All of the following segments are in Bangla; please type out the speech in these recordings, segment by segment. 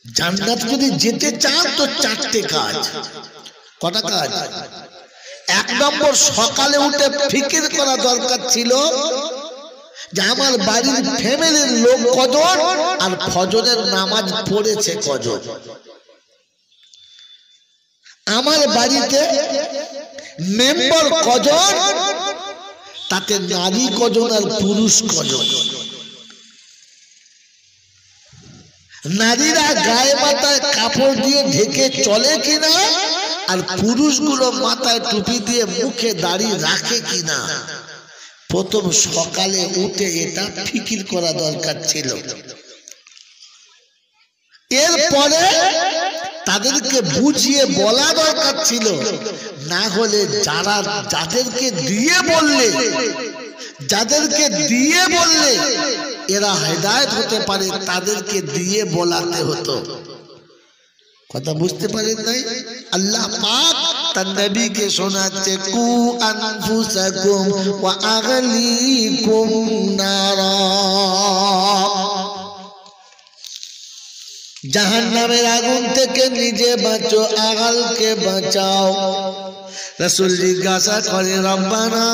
জান্নাত যদি যেতে চান তো চারটে কাজ। কটা কাজ? এক নম্বর, সকালে উঠে ফিকির করা দরকার ছিল যে আমার বাড়ির ফ্যামিলির লোক কজন আর ফজরের নামাজ পড়েছে কজন, আমার বাড়িতে মেম্বার কজন, তাতে নারী কজন আর পুরুষ কজন, নারীরা গায়ে মাথায় কাপড় দিয়ে ঢেকে চলে কিনা আর পুরুষগুলো মাথায় টুপি দিয়ে মুখে দাড়ি রাখে কিনা। প্রথম সকালে উঠে এটা ফিকির করা দরকার ছিল। এরপরে তাদেরকে বুঝিয়ে বলা দরকার ছিল, না হলে যাদেরকে দিয়ে বললে এরা হেদায়েত হতে পারে, তাদেরকে দিয়ে বলাতে হতো। কথা বুঝতে পারেন নাই? আল্লাহ পাক তার নবীকে শোনাচ্ছে, কু আনফুসাকুম ওয়া আগলিকুম নারা, জাহান্নামের আগুন থেকে নিজে বাঁচো, আগালকে বাঁচাও। রাসূল জিজ্ঞাসা করে, রব্বানা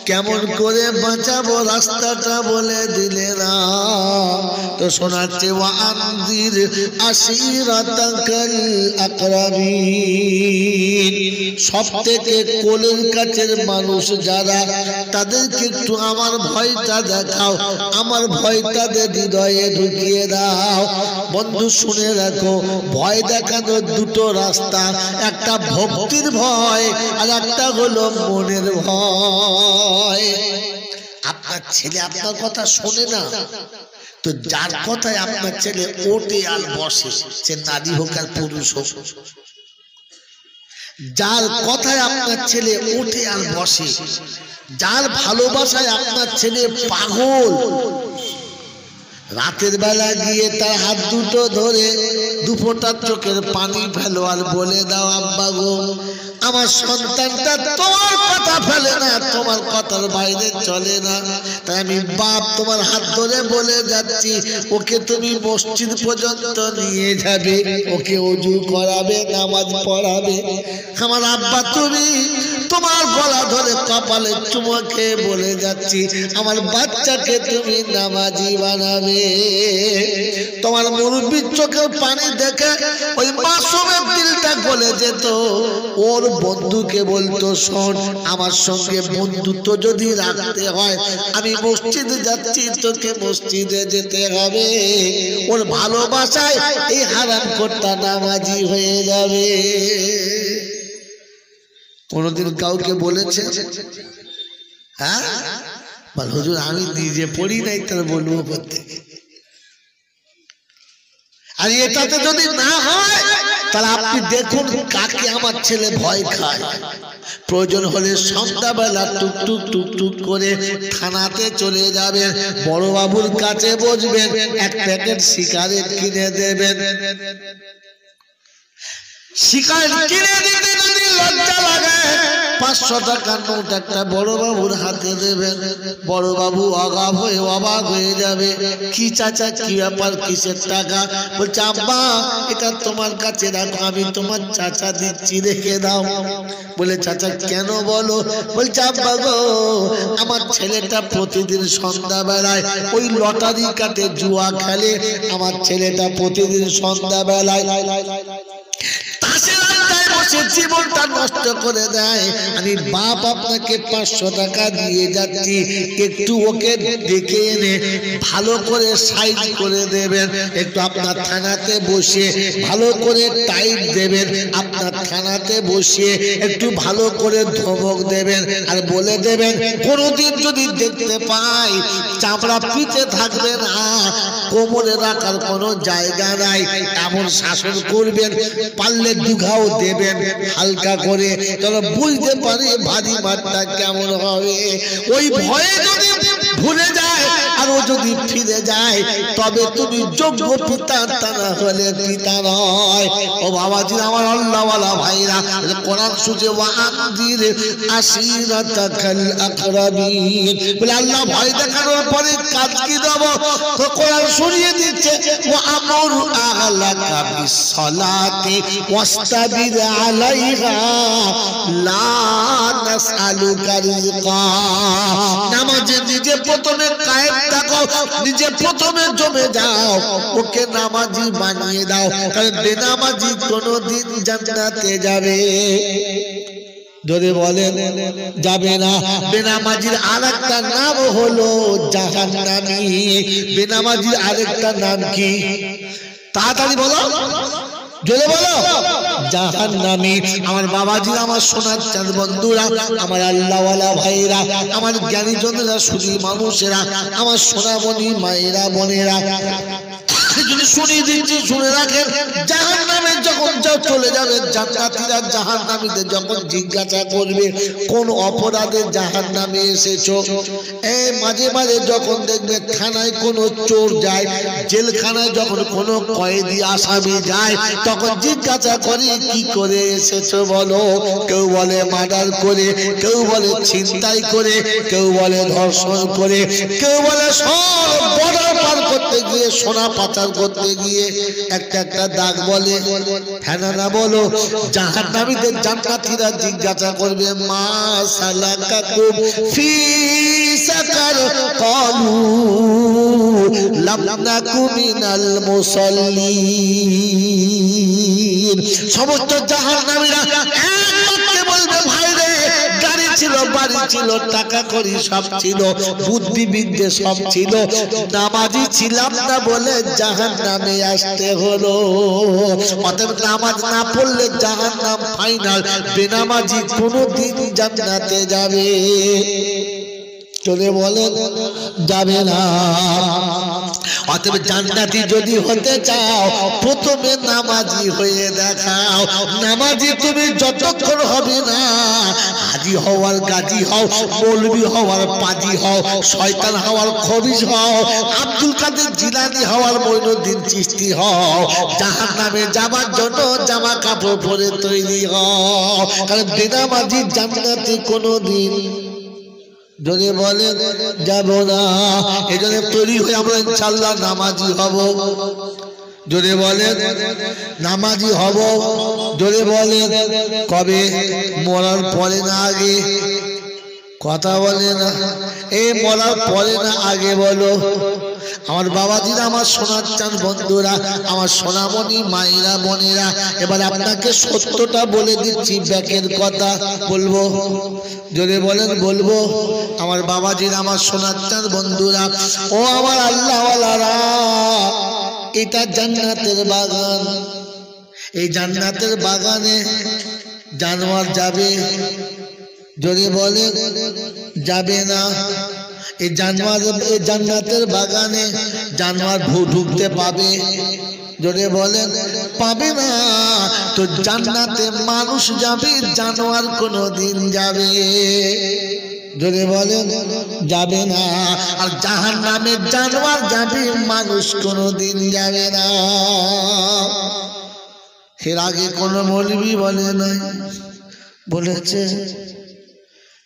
কেমন করে বাঁচাবো, রাস্তাটা বলে দিলে না। তো শোনাচ্ছে, ওয়া আনজির আশিরাতাকাল আকরাবিন, সবথেকে কোলের কাছের মানুষ যারা, তাদেরকে একটু আমার ভয়টা দেখাও, আমার ভয়টা হৃদয়ে ঢুকিয়ে দাও। বন্ধু শুনে রাখো, ভয় দেখানোর দুটো রাস্তা, একটা ভক্তির ভয় আর একটা হলো মনের ভয়। আপনার ছেলে আপনার কথা শোনে না, তো যার কথায় আপনার ছেলে ওঠে আর বসে, সে নারী হোক আর পুরুষ হোক, যার কথায় আপনার ছেলে ওঠে আর বসে, যার ভালোবাসায় আপনার ছেলে পাগল, রাতের বেলা গিয়ে তার হাত দুটো ধরে দুফোঁটার চোখের পানি ফেলো আর বলে দাও, আব্বা গো আমার সন্তানটা তোমার কথা ফেলে না, তোমার কথার বাইরে চলে না, তাই আমি বাপ তোমার হাত ধরে বলে যাচ্ছি, ওকে তুমি মসজিদ পর্যন্ত নিয়ে যাবে, ওকে ওযু করাবে, নামাজ পড়াবে। আমার আব্বা তুমি তোমার গলা ধরে কপালে চুমো খেয়ে বলে যাচ্ছি, আমার বাচ্চাকে তুমি নামাজি বানাবে। তোমার মুরব্বির চোখের পানি দেখে ওই মাসুমের দিলটা গলে যেত। ওর বন্ধুকে বলতো, শোন আমার সঙ্গে বন্ধুত্ব যদি রাখতে হয়, আমি মসজিদে যাচ্ছি, তোকে মসজিদে যেতে হবে। ওর ভালোবাসায় এই হারামখোরটা নামাজি হয়ে যাবে। কোনদিন কাউকে বলেছে? হ্যাঁ, বল হুজুর আমি নিজে পড়ি নাই, তার বলবো করতে। আর এটাতে যদি না হয় তাহলে আপনি দেখুন কাকে আমার ছেলে ভয় খায়। প্রয়োজন হলে সন্ধ্যাবেলা টুকটুক টুকটুক করে থানাতে চলে যাবেন, বড় বাবুর কাছে বসবেন, এক প্যাকেট সিগারেট কিনে দেবেন। সিগারেট কিনে দিতে যদি লজ্জা লাগে, 500 টাকার নোট একটা বড় বাবুর হাতে দেবেন। বড় বাবু অগাব হয়ে অবাক হয়ে যাবে, কি চাচা কি ব্যাপার, কিসের টাকা? বলছে আব্বা এটা তোমার কাছে রাখো, আমি তোমার চাচা দিচ্ছি, রেখে দাও। বলে চাচা কেন বলো? বলছে আব্বা গো আমার ছেলেটা প্রতিদিন সন্ধ্যাবেলায় ওই লটারি কাটে, জুয়া খেলে। আমার ছেলেটা প্রতিদিন সন্ধ্যাবেলায় জীবনটা নষ্ট করে দেয়। আমি বাপ আপনাকে 500 টাকা দিয়ে যাচ্ছি, একটু ওকে ডেকে এনে ভালো করে সাইড করে দেবেন, একটু আপনার থানাতে বসে ভালো করে টাইট দেবেন, আপনার থানাতে বসে একটু ভালো করে ধমক দেবেন, আর বলে দেবেন কোনোদিন যদি দেখতে পাই চামড়া পিঠে থাকবে না, কোমরে রাখার কোনো জায়গা নাই, এমন শাসন করবেন। পারলে দুঘাও দেবেন হালকা করে, চলো বুঝতে পারি ভারী মারটা কেমন হবে। ওই ভয়ে যদি ভুলে যায় আর আরো যদি ফিরে যায় তবে তুমি যোগ্য পিতা, তা না হলে পিতা নয়। ও বাবাজি আমার আল্লাহওয়ালা ভাইরা, কোরআন সুজে ওয়ানজির আশিরাতাকাল আকরাবিন বলে আল্লাহ ভয় দেখানোর পরে কাজ কি দেব? কোরআন শুনিয়ে দিচ্ছে ওয়ামুর আহলাকা বিসসালাতি ওয়াস্তাবির আলাইহা লা নাসআলুকা রিজকা। নামাজে নিজে প্রথমে কায়েম থাকো, নিজে প্রথমে জমে যাও, ওকে নামাজি বানিয়ে দাও, কারণ বেনামাজি কোনোদিন জান্নাতে যাবে ধরে বলেন যাবে না। বেনামাজির আরেকটা নাম হলো জাহান্নামী। বেনামাজির আরেকটা নাম কি? তাড়াতাড়ি বলো, জোরে বলো, জাহান্নামী। আমার বাবাজি, আমার সোনার চাঁদ বন্ধুরা, আমার আল্লাহওয়ালা ভাইরা, আমার জ্ঞানীজনেরা, সুধী মানুষেরা, আমার সোনামণি মায়েরা বোনেরা, শুনিয়ে দিচ্ছি, শুনে রাখেন। জাহান্নামে যখন চলে যাবে, জান্নাতীরা জাহান্নামীদের যখন জিজ্ঞাসা করবে কোন অপরাধে জাহান্নামে এসেছো, এই মাঝে মাঝে যখন দেখবে থানায় কোনো চোর যায়, জেলখানায় যখন কোনো কয়েদি আসামি যায়, তখন জিজ্ঞাসা করে কি করে এসেছো বলো। কেউ বলে মার্ডার করে, কেউ বলে ছিনতাই করে, কেউ বলে ধর্ষণ করে, কেউ বলে সব বর্ডার পার করতে গিয়ে, সোনা পাচার করতে গিয়ে একটা একটা দাগ বলে। হ্যাঁ না বলো? জাহান্নামীদের জান্নাতীরা জিজ্ঞাসা করবে মা সালাকাকুম ফি সাকার, ক্বালু লাম নাকু মিনাল মুসাল্লিন। সমস্ত জাহান্নামীরা একবারে বলবে ভাই রে, গাড়ি ছিল, বাড়ি ছিল, টাকা করি সব ছিল, বুদ্ধিবিদ্যে সব ছিল, নামাজি ছিলাম না বলে জাহান্নামে আসতে হলো। অতএব নামাজ না পড়লে জাহান্নাম ফাইনাল, বেনামাজি কোনোদিন জান্নাতে যাবে? চলে বলেন যাবে না। অতএব জান্নাতি যদি হতে চাও প্রথমে নামাজি হয়ে দেখাও। নামাজি তুমি যতক্ষণ হবে না, হাজি হওয়ার গাজী হও, মৌলবি হওয়ার পাজি হও, শয়তান হওয়ার খবিশ হও, আব্দুল কাদের জিলানী হওয়ার মঈনুদ্দিন চিশতি হও, জাহান্নামে যাবার জন্য জামা কাপড় পরে তৈরি হও, কারণ বেনামাজি জান্নাতে কোনোদিন যদি বলে যাব না। এজন্য তৈরি হয়ে আমরা ইনশাআল্লাহ নামাজি হব। যদি বলে নামাজি হব, যদি বলে কবে? মরার পরে না আগে? কথা বলে না, এই মরার পরে না আগে বলো। আমার বাবাজিরা, আমার সোনার চাঁদ বন্ধুরা, আমার সোনামণি মায়েরা বোনেরা, এবার আপনাকে সত্যটা বলে দিচ্ছি, ব্যাকের কথা বলবো। যদি বলেন বলবো। আমার বাবাজিরা, আমার সোনার চাঁদ বন্ধুরা, ও আমার আল্লাহওয়ালারা, এটা জান্নাতের বাগান। এই জান্নাতের বাগানে জানোয়ার যাবে? যদি বলে যাবে না। এই জান্নাতের বাগানে জানোয়ার ঢুকতে পাবে? যদি বলেন পাবে না। তো জান্নাতে মানুষ যাবে, জানোয়ার কোনোদিন যাবে? যদি বলেন যাবে না। আর জাহান্নামে জানোয়ার যাবে, মানুষ কোনোদিন যাবে না। এর আগে কোনো মৌলবি বলে নাই? বলেছে?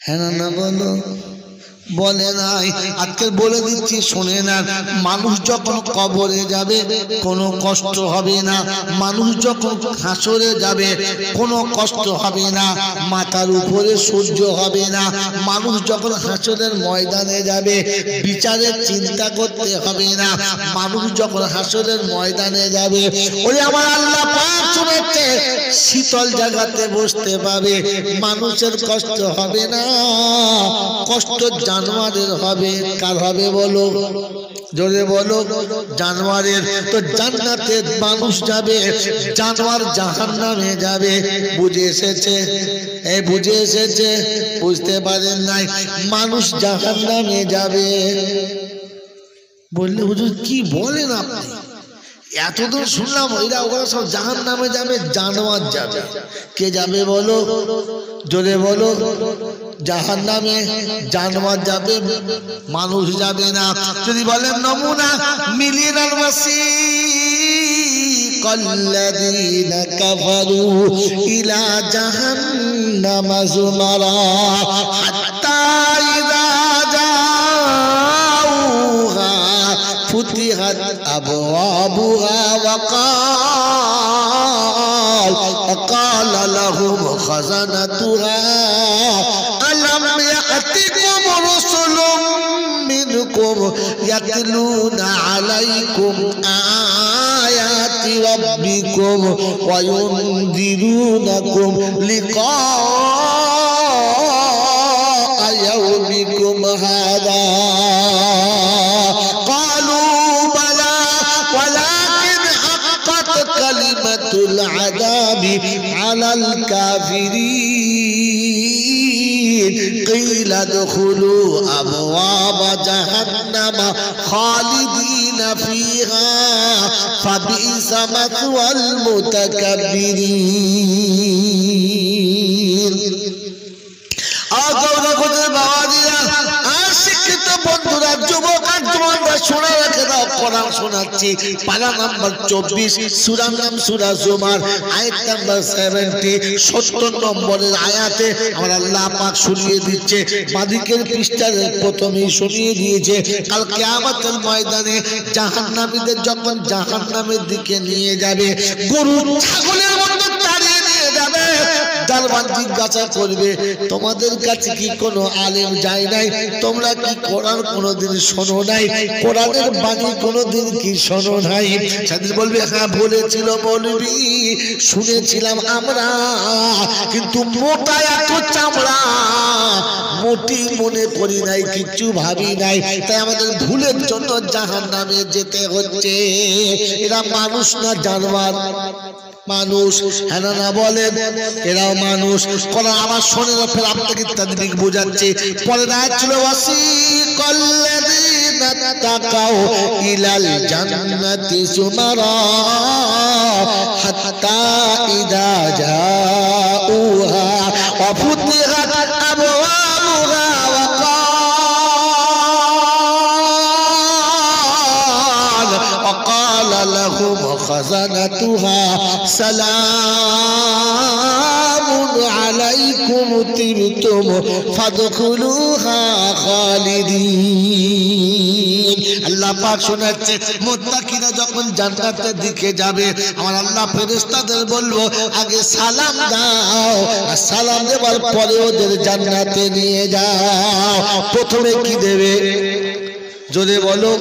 হ্যাঁ না বলো, বলে নাই। আজকে বলে দিচ্ছি, শুনে না। মানুষ যখন কবরে যাবে কোনো কষ্ট হবে না, মানুষ যখন হাসরে যাবে কোনো কষ্ট হবে না, মাথার উপরে সূর্য হবে না, মানুষ যখন হাসরের ময়দানে যাবে বিচারের চিন্তা করতে হবে না, মানুষ যখন হাসরের ময়দানে যাবে ওরে আমার আল্লাহ পাক শুনেছে শীতল জায়গাতে বসতে পাবে, মানুষের কষ্ট হবে না, কষ্ট জানোয়ারের হবে। কার হবে বলো? জোরে বলো। জানোয়ারের। তো জান্নাতে মানুষ যাবে, জানোয়ার জাহান্নামে যাবে। বুঝে এসেছে? এই বুঝে এসেছে? বুঝতে পারেন নাই? মানুষ জাহান্নামে যাবে বললে হুজুর কি বলেন আপনি? এতদূর শুনলাম ওরা সব জাহান্নামে যাবে, জানোয়ার যাবে। কে যাবে বলো? জোরে বলো। জাহান্নামে জানোয়ার যাবে, মানুষ যাবে না। যদি বলেন নমুনা মিলিনাল মাসিকাল্লাযীনা কাফারু ইলা জাহান্নামা যুমারা হাত্তা ইযা জাউহা ফুতিহাত আবওয়াবুহা وقال لهم خزنتها ألم يأتكم رسل منكم يتلون عليكم آيات ربكم وينذرونكم لقاء يومكم هذا كلمة العذاب على الكافرين قيل ادخلوا أبواب جهنم خالدين فيها فبئس مثوى المتكبرين বন্ধুরা, যুবক আর জওয়ানরা শুনে রেখে দাও, কোরআন শোনাচ্ছি। পারা নাম্বার 24, সূরার নাম সূরা জুমার, আয়াত নাম্বার 70, 70 নম্বরের আয়াতে আমার আল্লাহ পাক শুনিয়ে দিচ্ছে। বাদিকের পৃষ্ঠার প্রথমেই শুনিয়ে দিয়েছে, কাল কিয়ামতের ময়দানে জাহান্নামীদের যখন জাহান্নামের দিকে নিয়ে যাবে, গরু ছাগলের মতো তাড়িয়ে নিয়ে যাবে। দারওয়ান জিজ্ঞাসা করবে, তোমাদের কাছে কি কোনো আলেম যায় নাই? তোমরা কি কোরআন কোনোদিন শোনো নাই? কোরআনের বাণী কোনোদিন কি শোনো নাই? সেদিন বলবে, হ্যাঁ বলেছিল মৌলবী, শুনেছিলাম আমরা, কিন্তু মোটা এত চামড়া, মোটি মনে করি নাই, কিচ্ছু ভাবি নাই, তাই আমাদের ভুলের জন্য জাহান্নামে যেতে হচ্ছে। এরা মানুষ না জানোয়ার? মানুষ, হ্যাঁ না বলেন? এরাও মানুষ। কোরআন আবার শোনে না, ফের আপনাকে তাদবিক বোঝাচ্ছে। পরের আয়াত ছিল ওয়াসিকাল্লাযীনা তাকাউ ইলাল জান্নাতি যুমারা হাত্তা ইযা জাউহা ওয়া ফুতিহাত আবওয়াবুহা وقال لهم خزنتها سلام عليكم طبتم فادخلوها خالدين। আল্লাহ পাক শোনাচ্ছে, মুত্তাকিরা যখন জান্নাতের দিকে যাবে, আমার আল্লাহ ফেরেশতাদের বলবো, আগে সালাম দাও, আর সালাম দেওয়ার পরে ওদের জান্নাতে নিয়ে যাও। প্রথমে কি দেবে? যদি বলো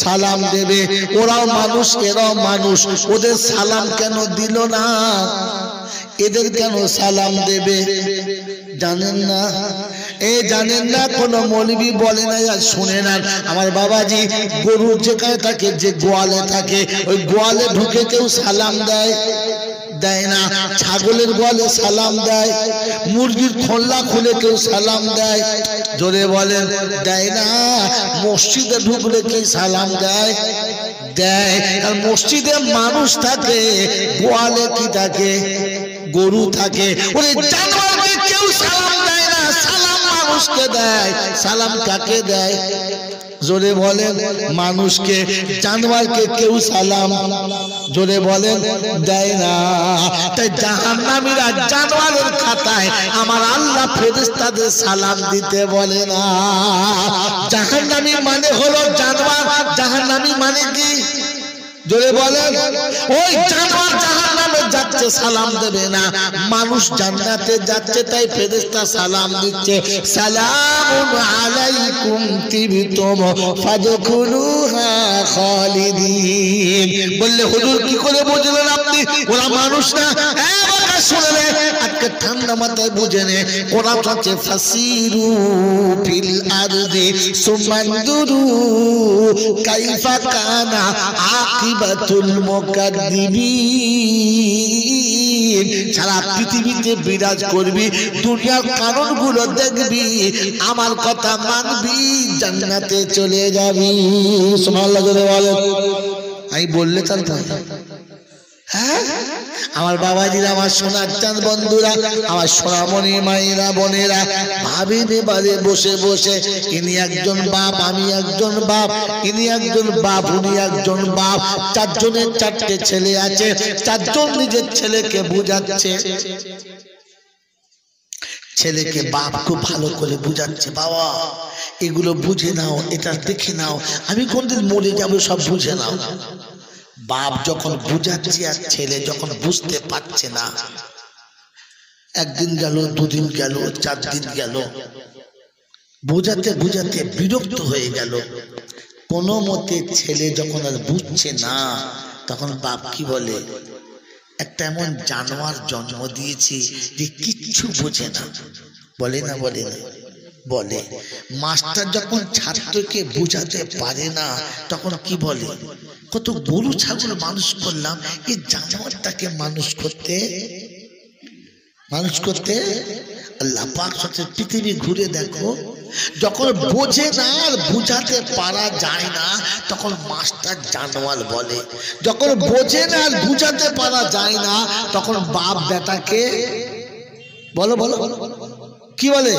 সালাম দেবে। ওরাও মানুষ, এরাও মানুষ, ওদের সালাম কেন দিল না? এদের কেন সালাম দেবে জানেন না? জানেন না? কোন মৌলবি বলে না আর শুনে না। আমার বাবাজি গরু যেখানে থাকে, যে গোয়ালে থাকে, ওই গোয়ালে ঢুকে কেউ সালাম দেয়? দেয় না। ছাগলের গোয়ালে সালাম দেয়? মুরগির খোল্লা খুলে কেউ সালাম দেয়? জোরে বলেন, দেয় না। মসজিদে ঢুকলে কি সালাম দেয়? দেয়। আর মসজিদে মানুষ থাকে, গোয়ালে কি থাকে? গরু থাকে। ওই জানোয়ারকে কেউ সালাম দেয় না, সালাম মানুষকে দেয়। সালাম কাকে দেয়? জোরে বলেন, মানুষকে। জানোয়ারকে কেউ সালাম, জোরে বলেন, দেয় না। তাই জাহান্নামীরা জানোয়ারের খাতায় আমার আল্লাহ ফেরেশতাদের সালাম দিতে বলে না। জাহান্নামী মানে হলো জানোয়ার। জাহান্নামী মানে কি? জোরে বলেন। ওই জানোয়ার জাহান্নামে যাচ্ছে, সালাম দেবে না। মানুষ জান্নাতে যাচ্ছে, তাই ফেরেশতা সালাম দিচ্ছে, সালামুন আলাইকুম তিবতুম ফাদখুলুহা খালিদিন। বললে হুজুর কি করে বুঝলেন আপনি ওরা মানুষ না? শুনলে আজকে ঠান্ডা মাথায় বুঝে নে। কোরআন হচ্ছে ফাসিরু ফিল আরদি সুমানদুরু কাইফা কানা আকিবাতুল মুকাদ্দিবিন। সারা পৃথিবীতে বিরাজ করবি, দুনিয়ার কারণগুলো দেখবি, আমার কথা মানবি, জান্নাতে চলে যাবি। সুবহানাল্লাহ বলে। আমি বললে চলতে, হ্যাঁ আমার বাবাজিরা, আমার সোনার চাঁদ বন্ধুরা, আমার সোনামণি মায়েরা বোনেরা, ভাবিনি বাড়ি বসে বসে ইনি একজন বাপ, আমি একজন বাপ, ইনি একজন বাপ, উনি একজন বাপ, চারজনের চারটে ছেলে আছে, চারজন নিজের ছেলেকে বুঝাচ্ছে। ছেলেকে বাপ খুব ভালো করে বুঝাচ্ছে, বাবা এগুলো বুঝে নাও, এটা দেখে নাও, আমি কোনদিন মরে যাবো, সব বুঝে নাও। বাপ যখন বুঝাচ্ছে আর ছেলে যখন বুঝতে পারছে না, একদিন গেল, দুদিন গেল, 4 দিন গেল, বুঝাতে বুঝাতে বিরক্ত হয়ে গেল। কোনো মতে ছেলে যখন আর বুঝছে না, তখন বাপ কি বলে, একটা এমন জানোয়ার জন্ম দিয়েছি যে কিচ্ছু বোঝে না। বলে না বলে না বলে। মাস্টার যখন ছাত্রকে বোঝাতে পারে না, তখন কি বলে, কত গরু ছাগল মানুষ করলাম, এই জানোয়ারটাকে মানুষ করতে আল্লাহ পাক সাথে পৃথিবী ঘুরে দেখো, যখন বোঝে না আর বুঝাতে পারা যায় না, তখন মাস্টার জানোয়ার বলে। যখন বোঝে না আর বুঝাতে পারা যায় না, তখন বাপ বেটাকে বলো বলো কি বলে,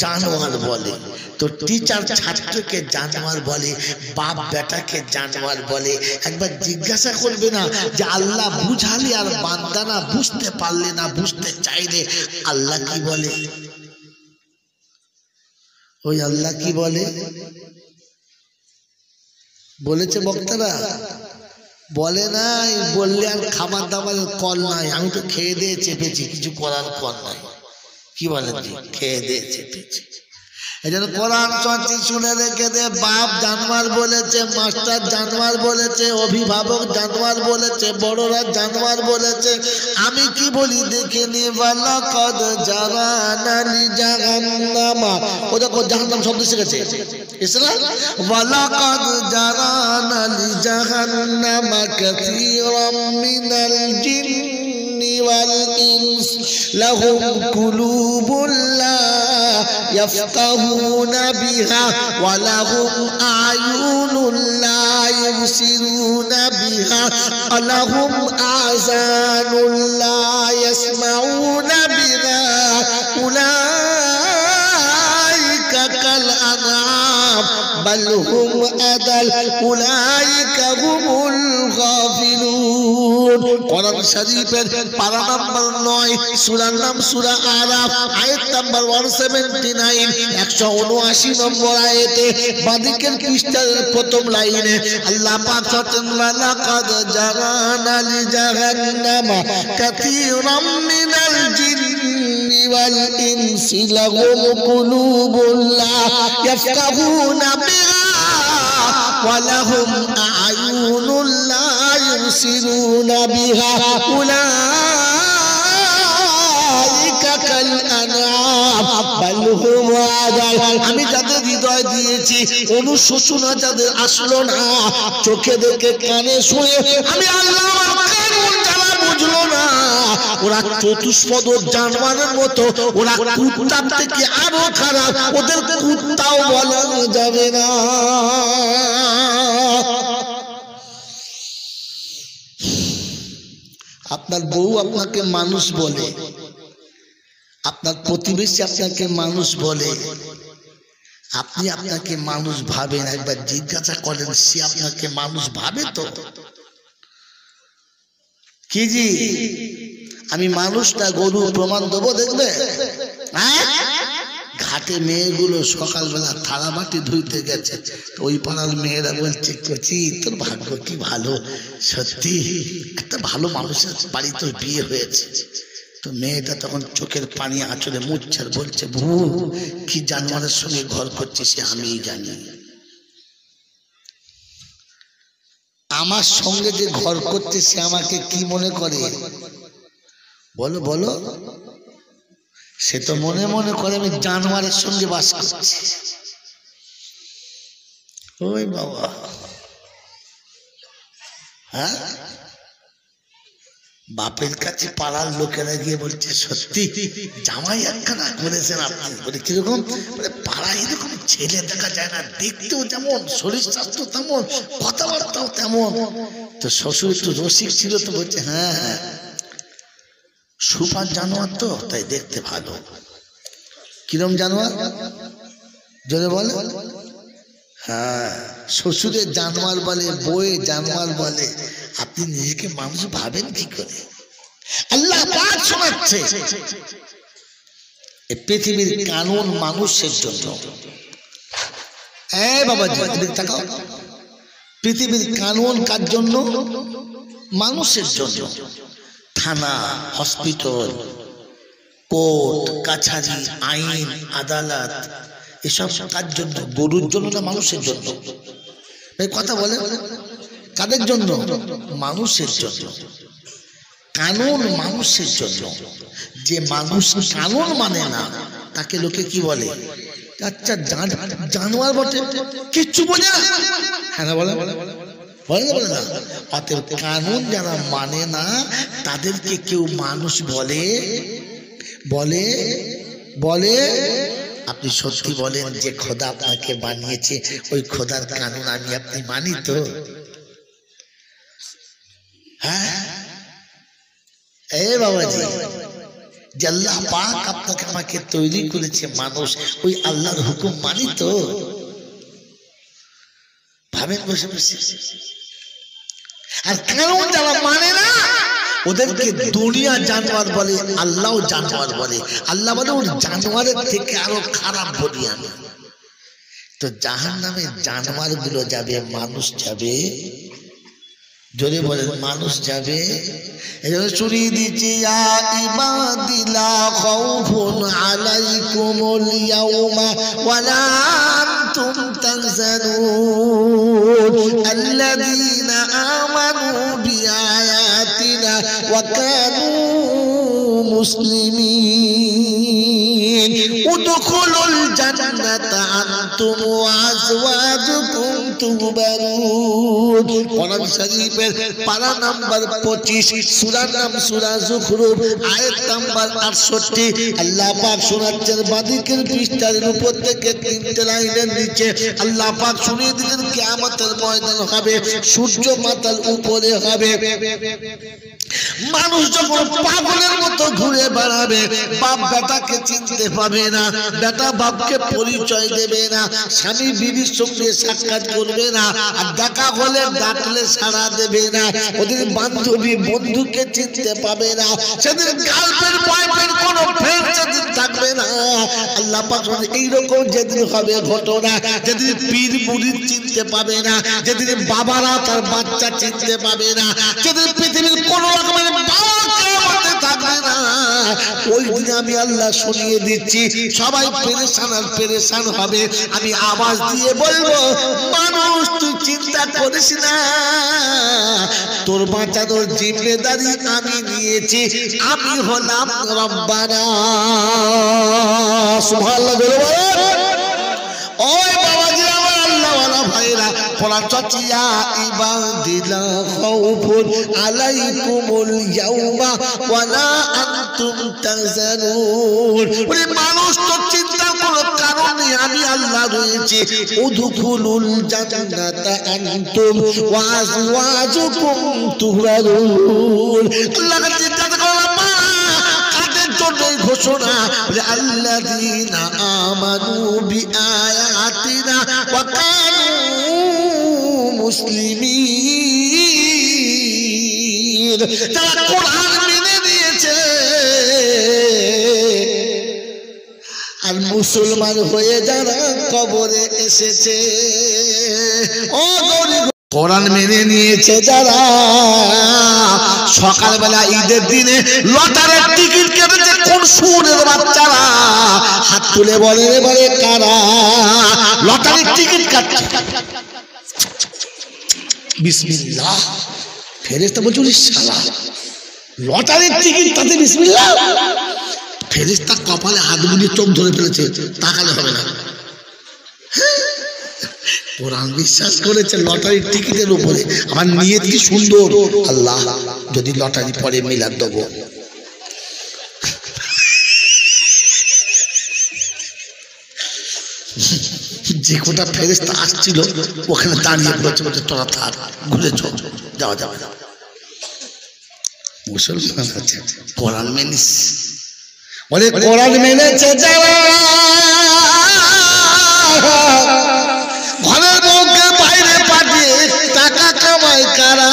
জানোয়ার বলে। তো টিচার ছাত্রকে জানোয়ার বলে, বাপ বেটাকে জানোয়ার বলে। একবার জিজ্ঞাসা করবে না যে আল্লাহ বুঝালে আর বান্দা না বুঝতে পারলে না, বুঝতে চাইলে আল্লাহ কি বলে? ওই আল্লাহ কি বলে বলেছে বক্তারা? বলে নাই, বললে আর খাবার দাবারের কল নাই। আমি তো খেয়ে দিয়ে চেপেছি, কিছু করার কল নাই। কি বলেন, খেয়ে দিয়ে চেপেছি। এই জন্য কোরআন চর্চি শুনে রেখে দে। বাপ জানোয়ার বলেছে, মাস্টার জানোয়ার বলেছে, অভিভাবক জানোয়ার বলেছে, বড়রা জানোয়ার বলেছে। আমি কি বলি দেখে নি, ওয়ালাকাদ জারানা লি জাহান্নামা। ও দেখো জাহান্নাম শব্দ শিখেছে ইসলাম। ওয়ালাকাদ জারানা লি জাহান্নামা কাসীরাম মিনাল জিন্নি ওয়াল ইনস লাহুম কুলুবুন লা يفقهون بها ولهم أعين لا يبصرون بها ولهم آذان لا يسمعون بها أولئك كالأنعام بل هم أضل أولئك هم الغافلون। কোরআন শরীফের পারা নাম্বার 9, সূরার নাম সূরা আরাফ, আয়াত নাম্বার 179, 179 নম্বর আয়াতে বাদিকের পৃষ্ঠার প্রথম লাইনে আল্লাহ পাক বলেন, ওয়ালাকাদ জারানা লি জাহান্নামা কাসীরাম মিনাল জিন্নি ওয়াল ইনসি লাহুম কুলুবুন লা ইয়াফকাহুনা বিহা ওয়ালাহুম আ'য়ুনুন লা ইউবসিরুনা বিহা উলাইকা কাল আনআম বাল হুম আদাল। আমি যাদের হৃদয় দিয়েছি, অনুশোচনা যাদের আসলো না, চোখে দেখে কানে শুনে আমি আল্লাহ কানুন যারা বুঝলো না, ওরা চতুষ্পদ জানোয়ারের মতো, ওরা কুত্তার থেকে আরো খারাপ। ওদের কুত্তাও বলা যাবে না। আপনার বউ আপনাকে মানুষ বলে, আপনার প্রতিবেশী আপনাকে মানুষ বলে, আপনি আপনাকে মানুষ ভাবেন। একবার জিজ্ঞাসা করেন, সে আপনাকে মানুষ ভাবে তো? কি জি, আমি মানুষ না গরু? প্রমাণ দেবো, দেখবে। ঘাটে মেয়েগুলো সকালবেলা থালা বাটি ধুইতে গেছে, ওই পাড়ার মেয়েরা বলছে, কচি তোর ভাগ্য কি ভালো, সত্যি একটা ভালো মানুষের বাড়ি তোর বিয়ে হয়েছে। তো মেয়েটা তখন চোখের পানি আঁচলে মুছছে আর বলছে, বউ কি জানোয়ারের সঙ্গে ঘর করছিস সে আমিই জানি। আমার সঙ্গে যে ঘর করছে সে আমাকে কি মনে করে? বলো বলো। সে তো মনে মনে করে আমি জানোয়ারের সঙ্গে বাস করছি। ওই বাবা, হ্যাঁ, বাপের কাছে পাড়ার লোকেরা গিয়ে বলছে, সত্যি জামাই একখানা করেছেন আপনি। বলে কিরকম? বলে পাড়ায় এরকম ছেলে দেখা যায় না, দেখতেও যেমন, শরীর স্বাস্থ্য তেমন, কথাবার্তাও তেমন। তো শ্বশুর একটু রসিক ছিল, তো বলছে, হ্যাঁ হ্যাঁ সুপার জানোয়ার তো তাই দেখতে ভালো। কিরম জানোয়ার জোরে বলে? হ্যাঁ, শ্বশুরের জানোয়ার বলে, বউয়ের জানোয়ার বলে। আপনি নিজেকে মানুষ ভাবেন কি করে? আল্লাহ পাক শোনাচ্ছে এই পৃথিবীর কানুন মানুষের জন্য। বাবাজি তাকাও, পৃথিবীর কানুন কার জন্য? মানুষের জন্য। থানা, হসপিটাল, কোর্ট কাছারি, আইন আদালত, এসব কার জন্য? গরুর জন্য না মানুষের জন্য? এই কথা বলে কাদের জন্য? মানুষের জন্য। কানুন মানুষের জন্য। যে মানুষ কানুন মানে না তাকে লোকে কি বলে? আচ্ছা জানোয়ার বটে, কিচ্ছু বলে না। হ্যাঁ বলে বলে বলে না। অতএব কানুন যারা মানে না তাদেরকে কেউ মানুষ বলে বলে বলে আপনি সত্যি বলেন যে খোদা আপনাকে বানিয়েছে ওই খোদার কানুন আমি আপনি মানি তো? হ্যাঁ বাবাজি, যে আল্লাহ পাক আপনাকে আমাকে তৈরি করেছে মানুষ, ওই আল্লাহর হুকুম মানি তো? ভাবেন বসে বসে। আর কানুন যারা মানে না ওদেরকে দুনিয়া জানোয়ার বলে, আল্লাহ জানোয়ার বলে। আল্লাহ বলে ওর জানোয়ারের থেকে আরো খারাপ বলি আমি। তো জাহান্নামে জানোয়ার গুলো যাবে, মানুষ যাবে? জোরে বলেন, মানুষ যাবে। এজন্য চুরি দিচ্ছি, ইয়া ইবাদি লা খাউফুন আলাইকুমুল ইয়াউমা ওয়ালা আনতুম তাহজানুন আল্লাযীনা আমানু বিআয়াতিনা ওয়া কানু মুসলিমিন উদখুলুল জান্নাতা আনতুম ওয়া আজওয়াজুকুম তুহবারুন। কোরআন শরীফের পারা নাম্বার 25, সূরার নাম সূরা যুখরুফ, আয়াত নাম্বার 68। আল্লাহ পাক শোনাচ্ছেন বাদিকের পৃষ্ঠার উপর থেকে 3টে লাইনের নিচে আল্লাহ পাক শুনিয়ে দিলেন কিয়ামতের ময়দান হবে, সূর্য মাথার উপরে হবে। মানুষ যখন পাগলের মতো ঘুরে বেড়াবে, বাপ বেটাকে চিনতে পাবে না, বেটা বাপকে পরিচয় দেবে না, স্বামী বিবির সঙ্গে সাক্ষাৎ করবে না, আর দেখা হলে ডাকলে সাড়া দেবে না, ওদের বান্ধবী বন্ধুকে চিনতে পাবে না, সেদিন গার্লফ্রেন্ড বয়ফ্রেন্ড কোনো ফ্রেন্ড সেদিন থাকবে না। আল্লাহ পাক এইরকম যেদিন হবে ঘটনা, যেদিন পীর মুরিদ চিনতে পাবে না, যেদিন বাবারা তার বাচ্চা চিনতে পাবে না, যেদিন পৃথিবীর কোনো রকমের থাকবে না, ওই দিন আমি আল্লাহ শুনিয়ে দিচ্ছি সবাই পেরেশান আর পেরেশান হবে। আমি আওয়াজ দিয়ে বলবো, মানুষ তুই চিন্তা করিস না, তোর বাঁচানোর জিম্মেদারি আমি নিয়েছি, আমি হলাম রব্বানা। সুবহানাল্লাহ বলে বলেন। ওই বাবাজি আমার আল্লাহওয়ালা ভাইরা, কোরআন চর্চা, ইয়া ইবাদি লা খাউফুন আলাইকুমুল ইয়াউমা ওয়ালা আনতুম তাহজানুন। ওরে মানুষ তো চিন্তা করো, কারণে আমি আল্লাহ রয়েছে। উদখুলুল জান্নাতা আনতুম ওয়া আজওয়াজুকুম তুহবারুন। আল্লাহ চিন্তা করো ঘোষণা, আল্লাযীনা আমানু বিআয়াতিনা ওয়া কানু মুসলিমিন। যারা কোরআন মেনে নিয়েছে আর মুসলমান হয়ে যারা কবরে এসেছে। ও গরিব, কোরআন মেনে নিয়েছে যারা, সকালবেলা ঈদের দিনে লটারির টিকিট কেটেছে কোন সুরের বাচ্চারা? হাত তুলে বলে এবারে কারা লটারির টিকিট কাটছে? বিসমিল্লাহ। ফেরেশতা বলছে শালা লটারির টিকিট তাতে বিসমিল্লাহ। ফেরেশতা কপালে হাত বুলিয়ে চোখ ধরে ফেলেছে, তাকালে হবে না। কোরআন বিশ্বাস করেছে লটারির টিকিটের উপরে। আমার নিয়ত কি সুন্দর, আল্লাহ যদি লটারি পরে মিলাদ দেবো। যে কোটা ফেরেশতা আসছিল ওখানে দাঁড়িয়ে বলছে তোরা থাক, ঘুরে যাওয়া যাবে। মুসলমান আছে কোরআন মেনিস বলে কোরআন মেনেছে যারা ঘরের বউকে বাইরে পাঠিয়ে টাকা কামায় কারা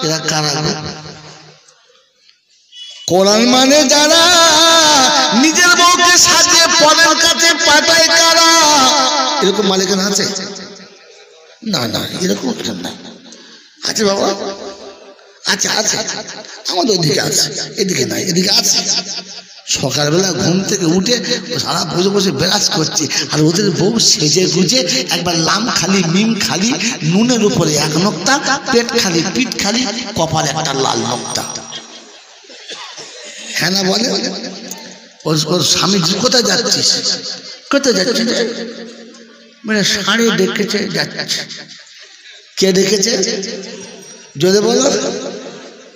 এরা কারা কোরআন মানে যারা নিজের বউকে সাজিয়ে পরের কাছে পাঠায় কারা এরকম মালিকানা আছে না না এরকম না আছে বাবা আচ্ছা আচ্ছা আমাদের ওদিকে আছে এদিকে নাই এদিকে আছে সকালবেলা ঘুম থেকে উঠে সারা বসে বসে বেরাজ করছে আর ওদের বউ সেজে গুজে একবার লাম খালি মিম খালি নুনের উপরে এক নোক্তা পেট খালি পিঠ খালি কপাল একটা লাল নোক্তা হ্যাঁ না বলে ওর স্বামী কোথায় যাচ্ছিস কোথায় যাচ্ছিস মানে শাড়ি ডেকেছে যাচ্ছে কে ডেকেছে যদি বলো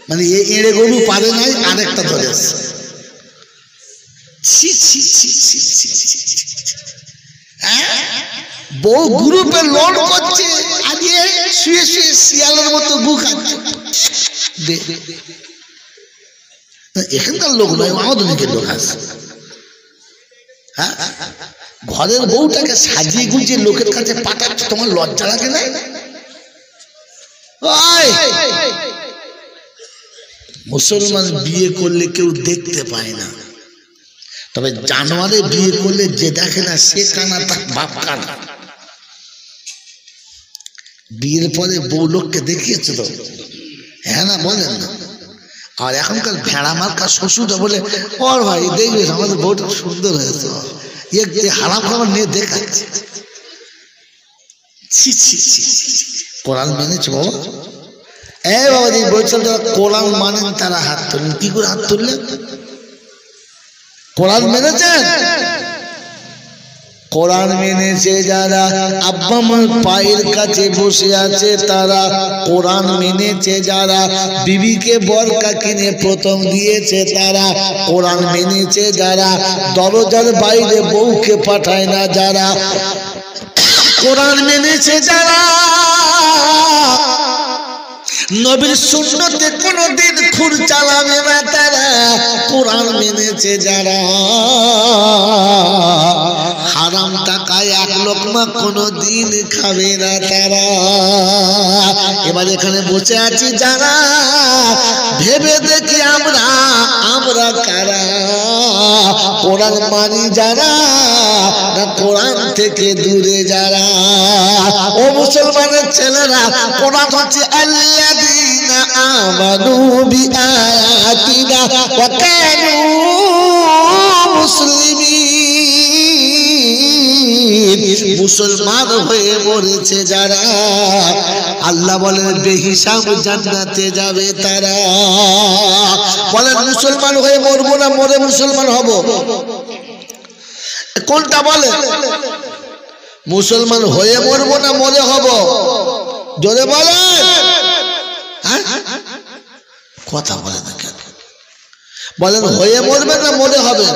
মানে এড়ে গরু পারে নাই আরেকটা ধরে বউ গ্রুপে লোড করছে আজকে শুয়ে শুয়ে শিয়ালের মতো গু খাচ্ছে এখানকার লোক নয় আমাদের দিকের লোক আছে হ্যাঁ ঘরের বউটাকে সাজিয়ে গুজিয়ে লোকের কাছে পাঠাচ্ছে তোমার লজ্জা লাগে না মুসলমান বিয়ে করলে কেউ দেখতে পায় না তবে জানোয়ারে বিয়ে করলে যে দেখে না সে কানা তার বাপ কানা বিয়ের পরে বউ লোককে দেখিয়েছে তো হ্যাঁ না বলেন না আর এখনকার ভেড়া মার্কা শ্বশুরটা বলে ওর ভাই দেখবে আমাদের বউটা সুন্দর হয়েছে হারাম খাবার নিয়ে দেখাচ্ছে কোরআন মেনেছে বাবা এই বাবাজি বলছেন যারা কোরআন মানেন তারা হাত তুললেন কি করে হাত তুললেন কোরআন মেনেছেন কোরআন মেনেছে যারা আব্বা মার পায়ের কাছে বসে আছে তারা কোরআন মেনেছে যারা বিবিকে বরকা কিনে প্রথম দিয়েছে তারা কোরআন মেনেছে যারা দরজার বাইরে বউকে পাঠায় না যারা কোরআন মেনেছে যারা নবীর সুন্নতে কোনদিন খুর চালাবে না তারা কোরআন মেনেছে যারা হারাম টাকায় এক লোকমা কোনদিন খাবে না তারা এবার এখানে বসে আছি যারা ভেবে দেখি আমরা কারা কোরআন মানি যারা না কোরআন থেকে দূরে যারা ও মুসলমানের ছেলেরা কোরআন হচ্ছে আল্লাযীনা আমানু বিআয়াতিনা ওয়া কানু মুসলিমিন মুসলমান হয়ে মরেছে যারা আল্লাহ বলেন বেহিসাব জান্নাতে যাবে তারা বলেন মুসলমান হয়ে মরবো না মরে মুসলমান হব কোনটা বলে মুসলমান হয়ে মরবো না মরে হব জোরে বলে কথা বলে না কেন বলেন হয়ে মরবে না মরে হবে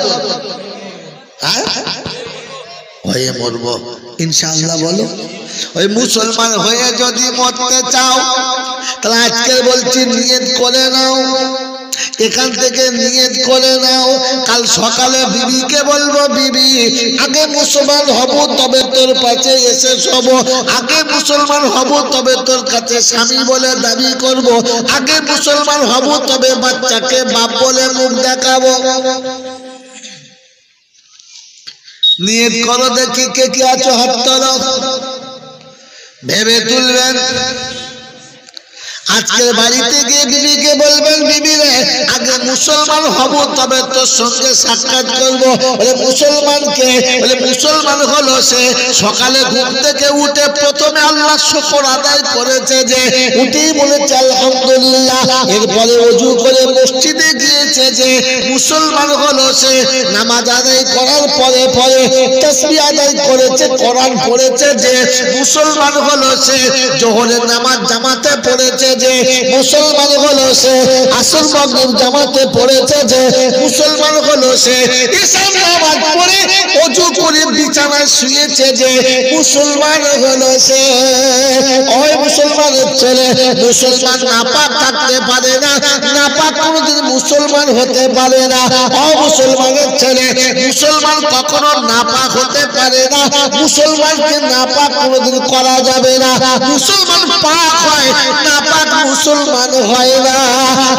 হয়ে মরবো ইনশাআল্লাহ বলো ওই মুসলমান হয়ে যদি মরতে চাও তাহলে আজকে বলছি নিয়ত করে নাও এখান থেকে নিয়ত করে নাও কাল সকালে বিবিকে বলবো বিবি আগে মুসলমান হব তবে তোর কাছে এসে শোবো আগে মুসলমান হব তবে তোর কাছে স্বামী বলে দাবি করব আগে মুসলমান হব তবে বাচ্চাকে বাপ বলে মুখ দেখাবো নিয়ত করো দেখি কে কে আছো হাত তোলো ভেবে তুলবেন আজকের বাড়িতে গিয়ে বিবিকে বলবেন বিবি রে আগে মুসলমান হব তবে তোর সঙ্গে সাক্ষাৎ করবো বলে মুসলমানকে বলে মুসলমান হলো সে সকালে ঘুম থেকে উঠে প্রথমে আল্লাহর শুকর আদায় করেছে যে উঠেই বলেছে আলহামদুলিল্লাহ এরপরে ওযু করে মসজিদে গিয়েছে যে মুসলমান হলো সে নামাজ আদায় করার পরে পরে তাসবিহ আদায় করেছে কোরআন পড়েছে যে মুসলমান হলো সে জোহরের নামাজ জামাতে পড়েছে যে মুসলমান হলো সে, আসর মাগরিব জামাতে পড়েছে যে মুসলমান হলো সে, ঈশার নামাজ পড়ে ওযু করে বিছানায় শুয়েছে যে মুসলমান হলো সে। ওই মুসলমানের ছেলে মুসলমান নাপাক থাকতে পারে না, নাপাক কোনোদিন মুসলমান হতে পারে না। ও মুসলমানের ছেলে মুসলমান কখনো নাপাক হতে পারে না, মুসলমানকে নাপাক কোনোদিন করা যাবে না। মুসলমান পাক হয়, নাপাক মুসলমান হয় না।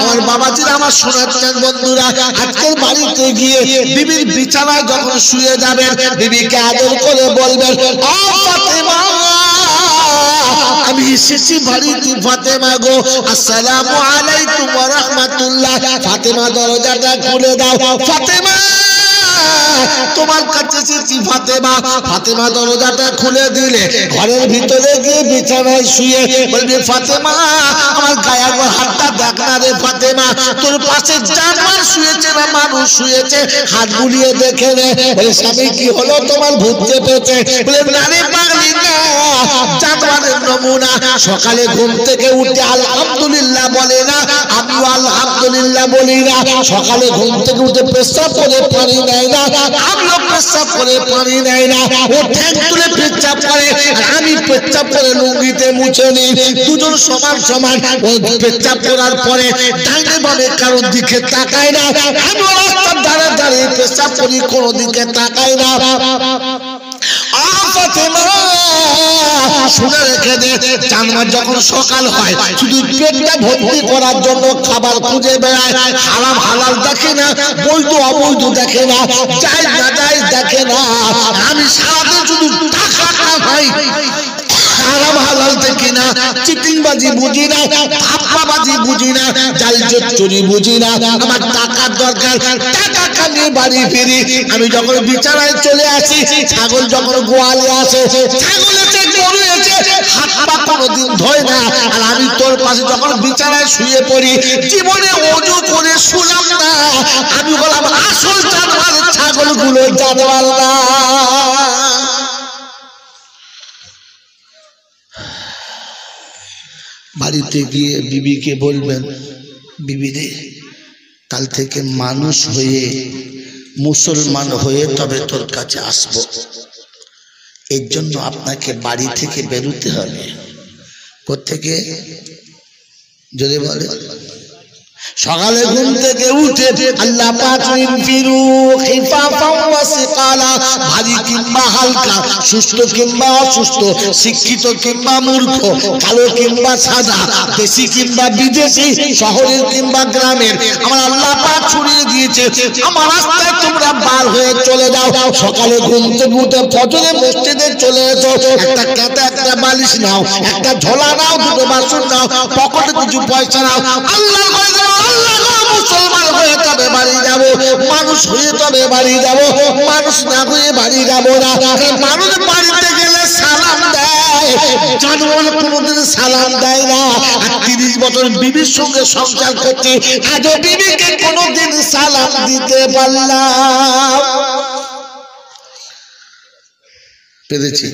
আমার বাবাজিরা আমার শোনাচ্ছেন বন্ধুরা, আজকের বাড়িতে গিয়ে বিবির বিছানায় যখন শুয়ে যাবেন, বিবিকে আদর করে বলবেন, ও ফাতেমা আমি এসেছি বাড়িতে, ফাতেমা গো আসসালামু আলাইকুম ওয়া রাহমাতুল্লাহ। ফাতেমা দরজাটা খুলে দাও, ফাতেমা তোমার কাছে এসেছি ফাতেমা। ফাতেমা দরজাটা খুলে দিলে ঘরের ভিতরে গিয়ে বিছানায় শুয়ে বলবে, ফাতেমা আমার গায়ে হাতটা দেখ না রে ফাতেমা, তোর পাশে জানোয়ার শুয়েছে না মানুষ শুয়েছে, হাত বুলিয়ে দেখে নে। বলে স্বামী কি হলো তোমার, ভূত চেপেছে? বলে না রে পাগলি না, জানোয়ারের নমুনা। সকালে ঘুম থেকে উঠে আলহামদুলিল্লাহ বলে না, আমিও আলহামদুলিল্লাহ বলি না। সকালে ঘুম থেকে উঠে পেশাব করে পানি নেয় না, আমিও পেশাব করে পানি নেয় না। ও ঠ্যাং তুলে পেচ্ছাব করে, আমি পেচ্ছাব করে লুঙ্গিতে মুছে নিই। দুজন সমান সমান। ও পেচ্ছাব করার পরে ডাইনে বামে কারোর দিকে তাকায় না, আমি রাস্তার ধারে দাঁড়িয়ে পেশাব করি, কোনো দিকে তাকায় না। শুনে রেখে দে, জানোয়ার যখন সকাল হয় শুধু পেটটা ভর্তি করার জন্য খাবার খুঁজে বেড়ায়। হারাম হালাল দেখে না, বৈধ অবৈধ দেখে না, জায়েজ না জায়েজ দেখে না। আমি সারাদিন শুধু টাকা খাই, হারাম হালাল দেখি না, চিটিংবাজি বুঝি না, ধাপ্পাবাজি বুঝি না, জাল চুরি বুঝি না। আমার টাকার দরকার, টাকা কামিয়ে বাড়ি ফিরি। আমি যখন বিছানায় চলে আসি, ছাগল যখন গোয়ালে আসে, ছাগল এসে গরু এসে হাত পা কোনোদিন ধোয় না, আর আমি তোর পাশে যখন বিছানায় শুয়ে পড়ি, জীবনে ওযু করে শুলাম না। আমি বললাম আসল জানোয়ার, ছাগলগুলো জানোয়ার না। বাড়িতে গিয়ে বিবিকে বলবেন, বিবি রে কাল থেকে মানুষ হয়ে মুসলমান হয়ে তবে তোর কাছে আসবো, এর জন্য আপনাকে বাড়ি থেকে বেরোতে হবে। কোত্থেকে যদি বলে, সকালে ঘুম থেকে উঠে আল্লাহ পাক ইনফিরু খিফাফাও ওয়া সিকালা, ভারী কিংবা হালকা, সুস্থ কিংবা অসুস্থ, শিক্ষিত কিংবা মূর্খ, কালো কিংবা সাদা, দেশি কিংবা বিদেশি, শহরের কিংবা গ্রামের, আমার আল্লাহ পাক ছড়িয়ে দিয়েছে। আমার রাস্তায় তোমরা বার হয়ে চলে যাও। সকালে ঘুম থেকে উঠে ফজরে মসজিদে চলে এসো। একটা কাঁটা, একটা বালিশ নাও, একটা ঝোলা নাও, দুটো বাসন নাও, পকেটে কিছু পয়সা নাও। আল্লাহ মুসলমান হয়ে তবে বাড়ি যাব, মানুষ হয়ে তবে বাড়ি যাব, মানুষ না হয়ে বাড়ি যাব না। মানুষ বাড়িতে গেলে সালাম দেয়, জানোয়ার কোনোদিন সালাম দেয় না। আর 30 বছর বিবির সঙ্গে সংসার করছি, আজও বিবিকে কোনোদিন সালাম দিতে পারলাম পেরেছি?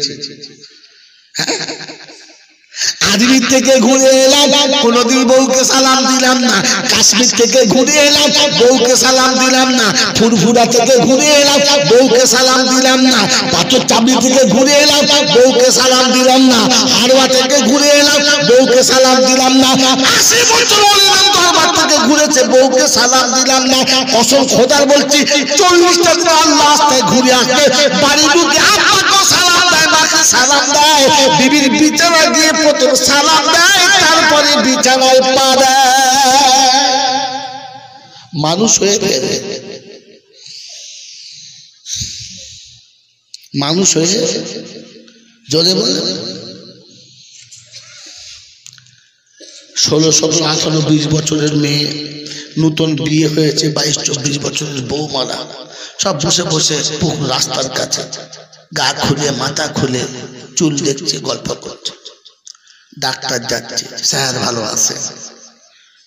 আজমির থেকে ঘুরে এলাম, কোনোদিন বউকে সালাম দিলাম না। কাশ্মীর থেকে ঘুরে এলাম, বউকে সালাম দিলাম না। ফুরফুরা থেকে ঘুরে এলাম, বউকে সালাম দিলাম না। পাথর চাবড়ি থেকে ঘুরে এলাম, বউকে সালাম দিলাম না। হাড়োয়া থেকে ঘুরে এলাম, বউকে সালাম দিলাম না। 80 বছর অলিলাম দরবার থেকে ঘুরেছে, বউকে সালাম দিলাম না। কসম খোদার বলছি, 40টা দিন আল্লাহ রাস্তায় ঘুরে আসবে, বাড়ি ঢুকে আব্বাকে সালাম দেয়, মাকে সালাম দেয়, বিবির বিছানা দিয়ে প্রথম সালাম দেয়, তারপরে বিছানায় পা দেয়। মানুষ হয়ে ফেরে, মানুষ হয়ে জোরে বলে 16, 17, 18, 20 বছরের মেয়ে, নতুন বিয়ে হয়েছে, 22, 24 বছরের বউ মারা, সব বসে বসে রাস্তার কাছে গা খুলে মাথা খুলে চুল দেখছে, গল্প করছে। ডাক্তার যাচ্ছে, স্যার ভালো আছে।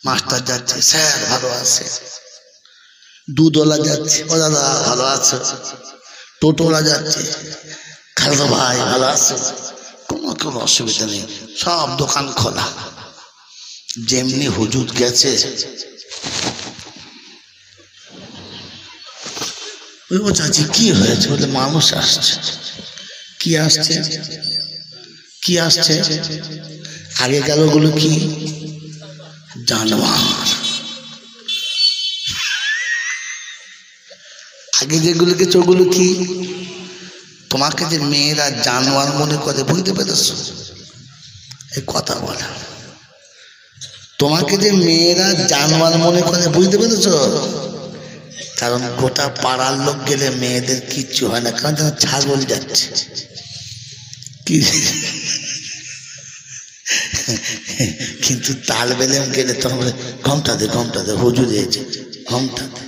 মাস্টার যাচ্ছে, স্যার ভালো আছে। দুধওয়ালা যাচ্ছে, ও দাদা ভালো আছে। টোটোওয়ালা যাচ্ছে, খালদা ভাই ভালো আছে। কোনো অসুবিধা নেই, সব দোকান খোলা। যেমনি হুজুর গেছে ওই ও চাচি কি হয়েছে বলে মানুষ আসছে। কি আসছে কি আসছে আগে গেল ওগুলো কি জানোয়ার। আগে যেগুলো গেছে ওগুলো কি তোমাকে যে মেয়েরা জানোয়ার মনে করে বুঝতে পেরেছ এই কথা বলা। তোমাকে যে মেয়েরা জানোয়ার মনে করে বুঝতে পেরেছ কারণ গোটা পাড়ার লোক গেলে মেয়েদের কিচ্ছু হয় না কারণ যেন ছাগল যাচ্ছে কি কিন্তু তাল বেলেম গেলে তখন ঘমটা দে হুজুর দিয়েছে ঘমটা দে।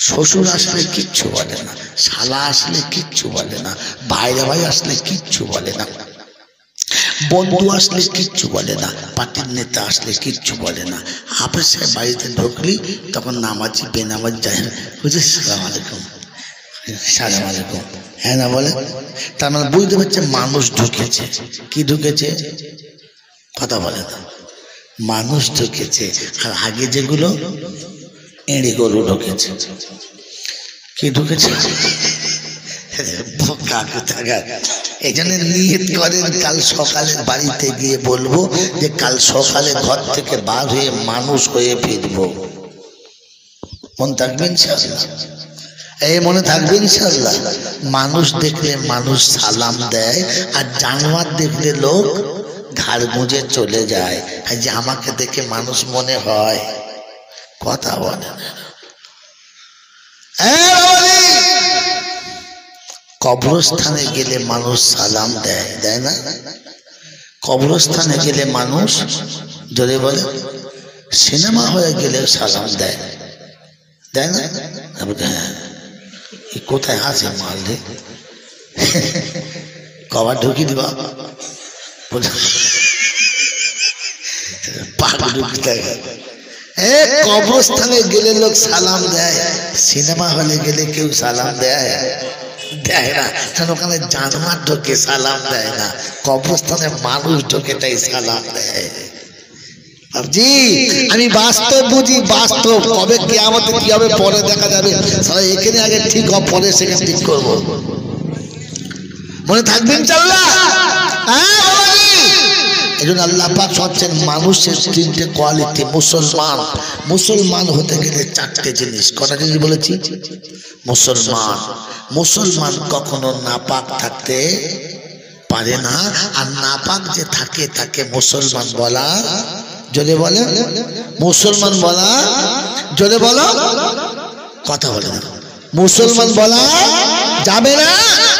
শ্বশুর আসলে কিচ্ছু বলে না, শালা আসলে কিচ্ছু বলে না, বাইরে ভাই আসলে কিচ্ছু বলে না, বন্ধু আসলে কিচ্ছু বলে না, পার্টির নেতা আসলে কিচ্ছু বলে না। আপসে বাড়িতে ঢুকলি তখন নামাজি বেনামাজ যায় বুঝলি সালাম আলাইকুম সালাম আলাইকুম হ্যাঁ না বলে। তার মানে বুঝতে পারছে মানুষ ঢুকেছে। কি ঢুকেছে কথা বলে না, মানুষ ঢুকেছে। আর আগে যেগুলো এড়ে গরু ঢুকেছে। কি ঢুকেছে এই জন্য নিয়ত করেন কাল সকালে বাড়িতে গিয়ে বলবো যে কাল সকালে ঘর থেকে বার হয়ে মানুষ হয়ে ফিরবো। মন থাকবে ইনশাআল্লাহ, এই মনে থাকবে ইনশাআল্লাহ। মানুষ দেখলে মানুষ সালাম দেয় আর জানোয়ার দেখলে লোক ঘাড় গুঁজে চলে যায়। যে আমাকে দেখে মানুষ মনে হয় কথা বলে না। কবরস্থানে গেলে মানুষ সালাম দেয় দেয় না? কবরস্থানে গেলে মানুষ জোরে বলে, সিনেমা হয়ে গেলে সালাম দেয় দেয় না? হ্যাঁ কোথায় আছে মারলে কবার ঢুকি দিবা কবরস্থানে গেলে লোক সালাম দেয়, সিনেমা হলে গেলে কেউ সালাম দেয় দেয় না। কারণ ওখানে জানোয়ার ঢোকে সালাম দেয় না, কবরস্থানে মানুষ ঢোকে তাই সালাম দেয়। জি আমি বাস্তব বুঝি, বাস্তব কবে কিয়ামতে কি হবে পরে দেখা যাবে। এখানে আগে ঠিক হবে পরে সেখানে ঠিক করবো। মনে থাকবে ইনশাআল্লাহ। এই জন্য আল্লাহ পাক সবচেয়ে মানুষের তিনটে কোয়ালিটি। মুসলমান, মুসলমান হতে গেলে চারটে জিনিস। কটা জিনিস বলেছি? মুসলমান, মুসলমান কখনো নাপাক থাকতে পারে না। আর নাপাক যে থাকে তাকে মুসলমান বলা, জোরে বলে মুসলমান বলা, জোরে বলো কথা বলে না, মুসলমান বলা যাবে না।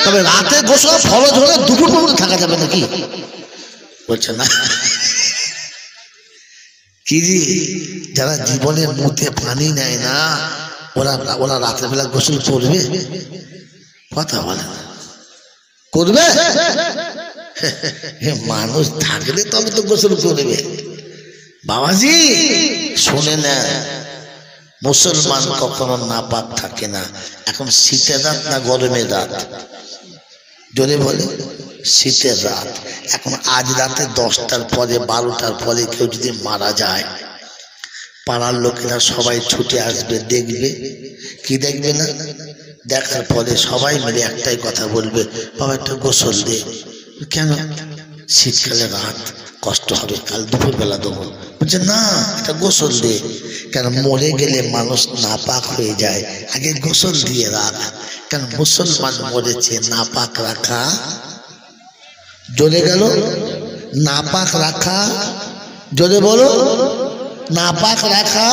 তবে রাতে গোসল ফরজ হলে দুপুর পর্যন্ত থাকা যাবে নাকি বলছে না? কি যারা জীবনের মুখে পানি নেয় না ওরা ওরা রাতের বেলা গোসল করবে? কথা বলে না, করবে? মানুষ থাকলে তবে তো গোসল করবে। বাবাজি শুনে না, মুসলমান কখনো নাপাক থাকে না। এখন শীতের রাত না গরমের রাত? জোরে বলে শীতের রাত। এখন আজ রাতে 10টার পরে 12টার পরে কেউ যদি মারা যায়, পাড়ার লোকেরা সবাই ছুটে আসবে, দেখবে। কি দেখবে না? দেখার পরে সবাই মিলে একটাই কথা বলবে, বাবা একটা গোসল দে। কেন? শীতকালে রাত কষ্ট হবে, কাল দুপুরবেলা দেবো। বলছে না এটা গোসল দে। কেন? মরে গেলে মানুষ নাপাক হয়ে যায়, আগে গোসল দিয়ে রাখ। কেন? মুসলমান মরেছে নাপাক রাখা, জোরে গেল নাপাক রাখা, জোরে বলো নাপাক রাখা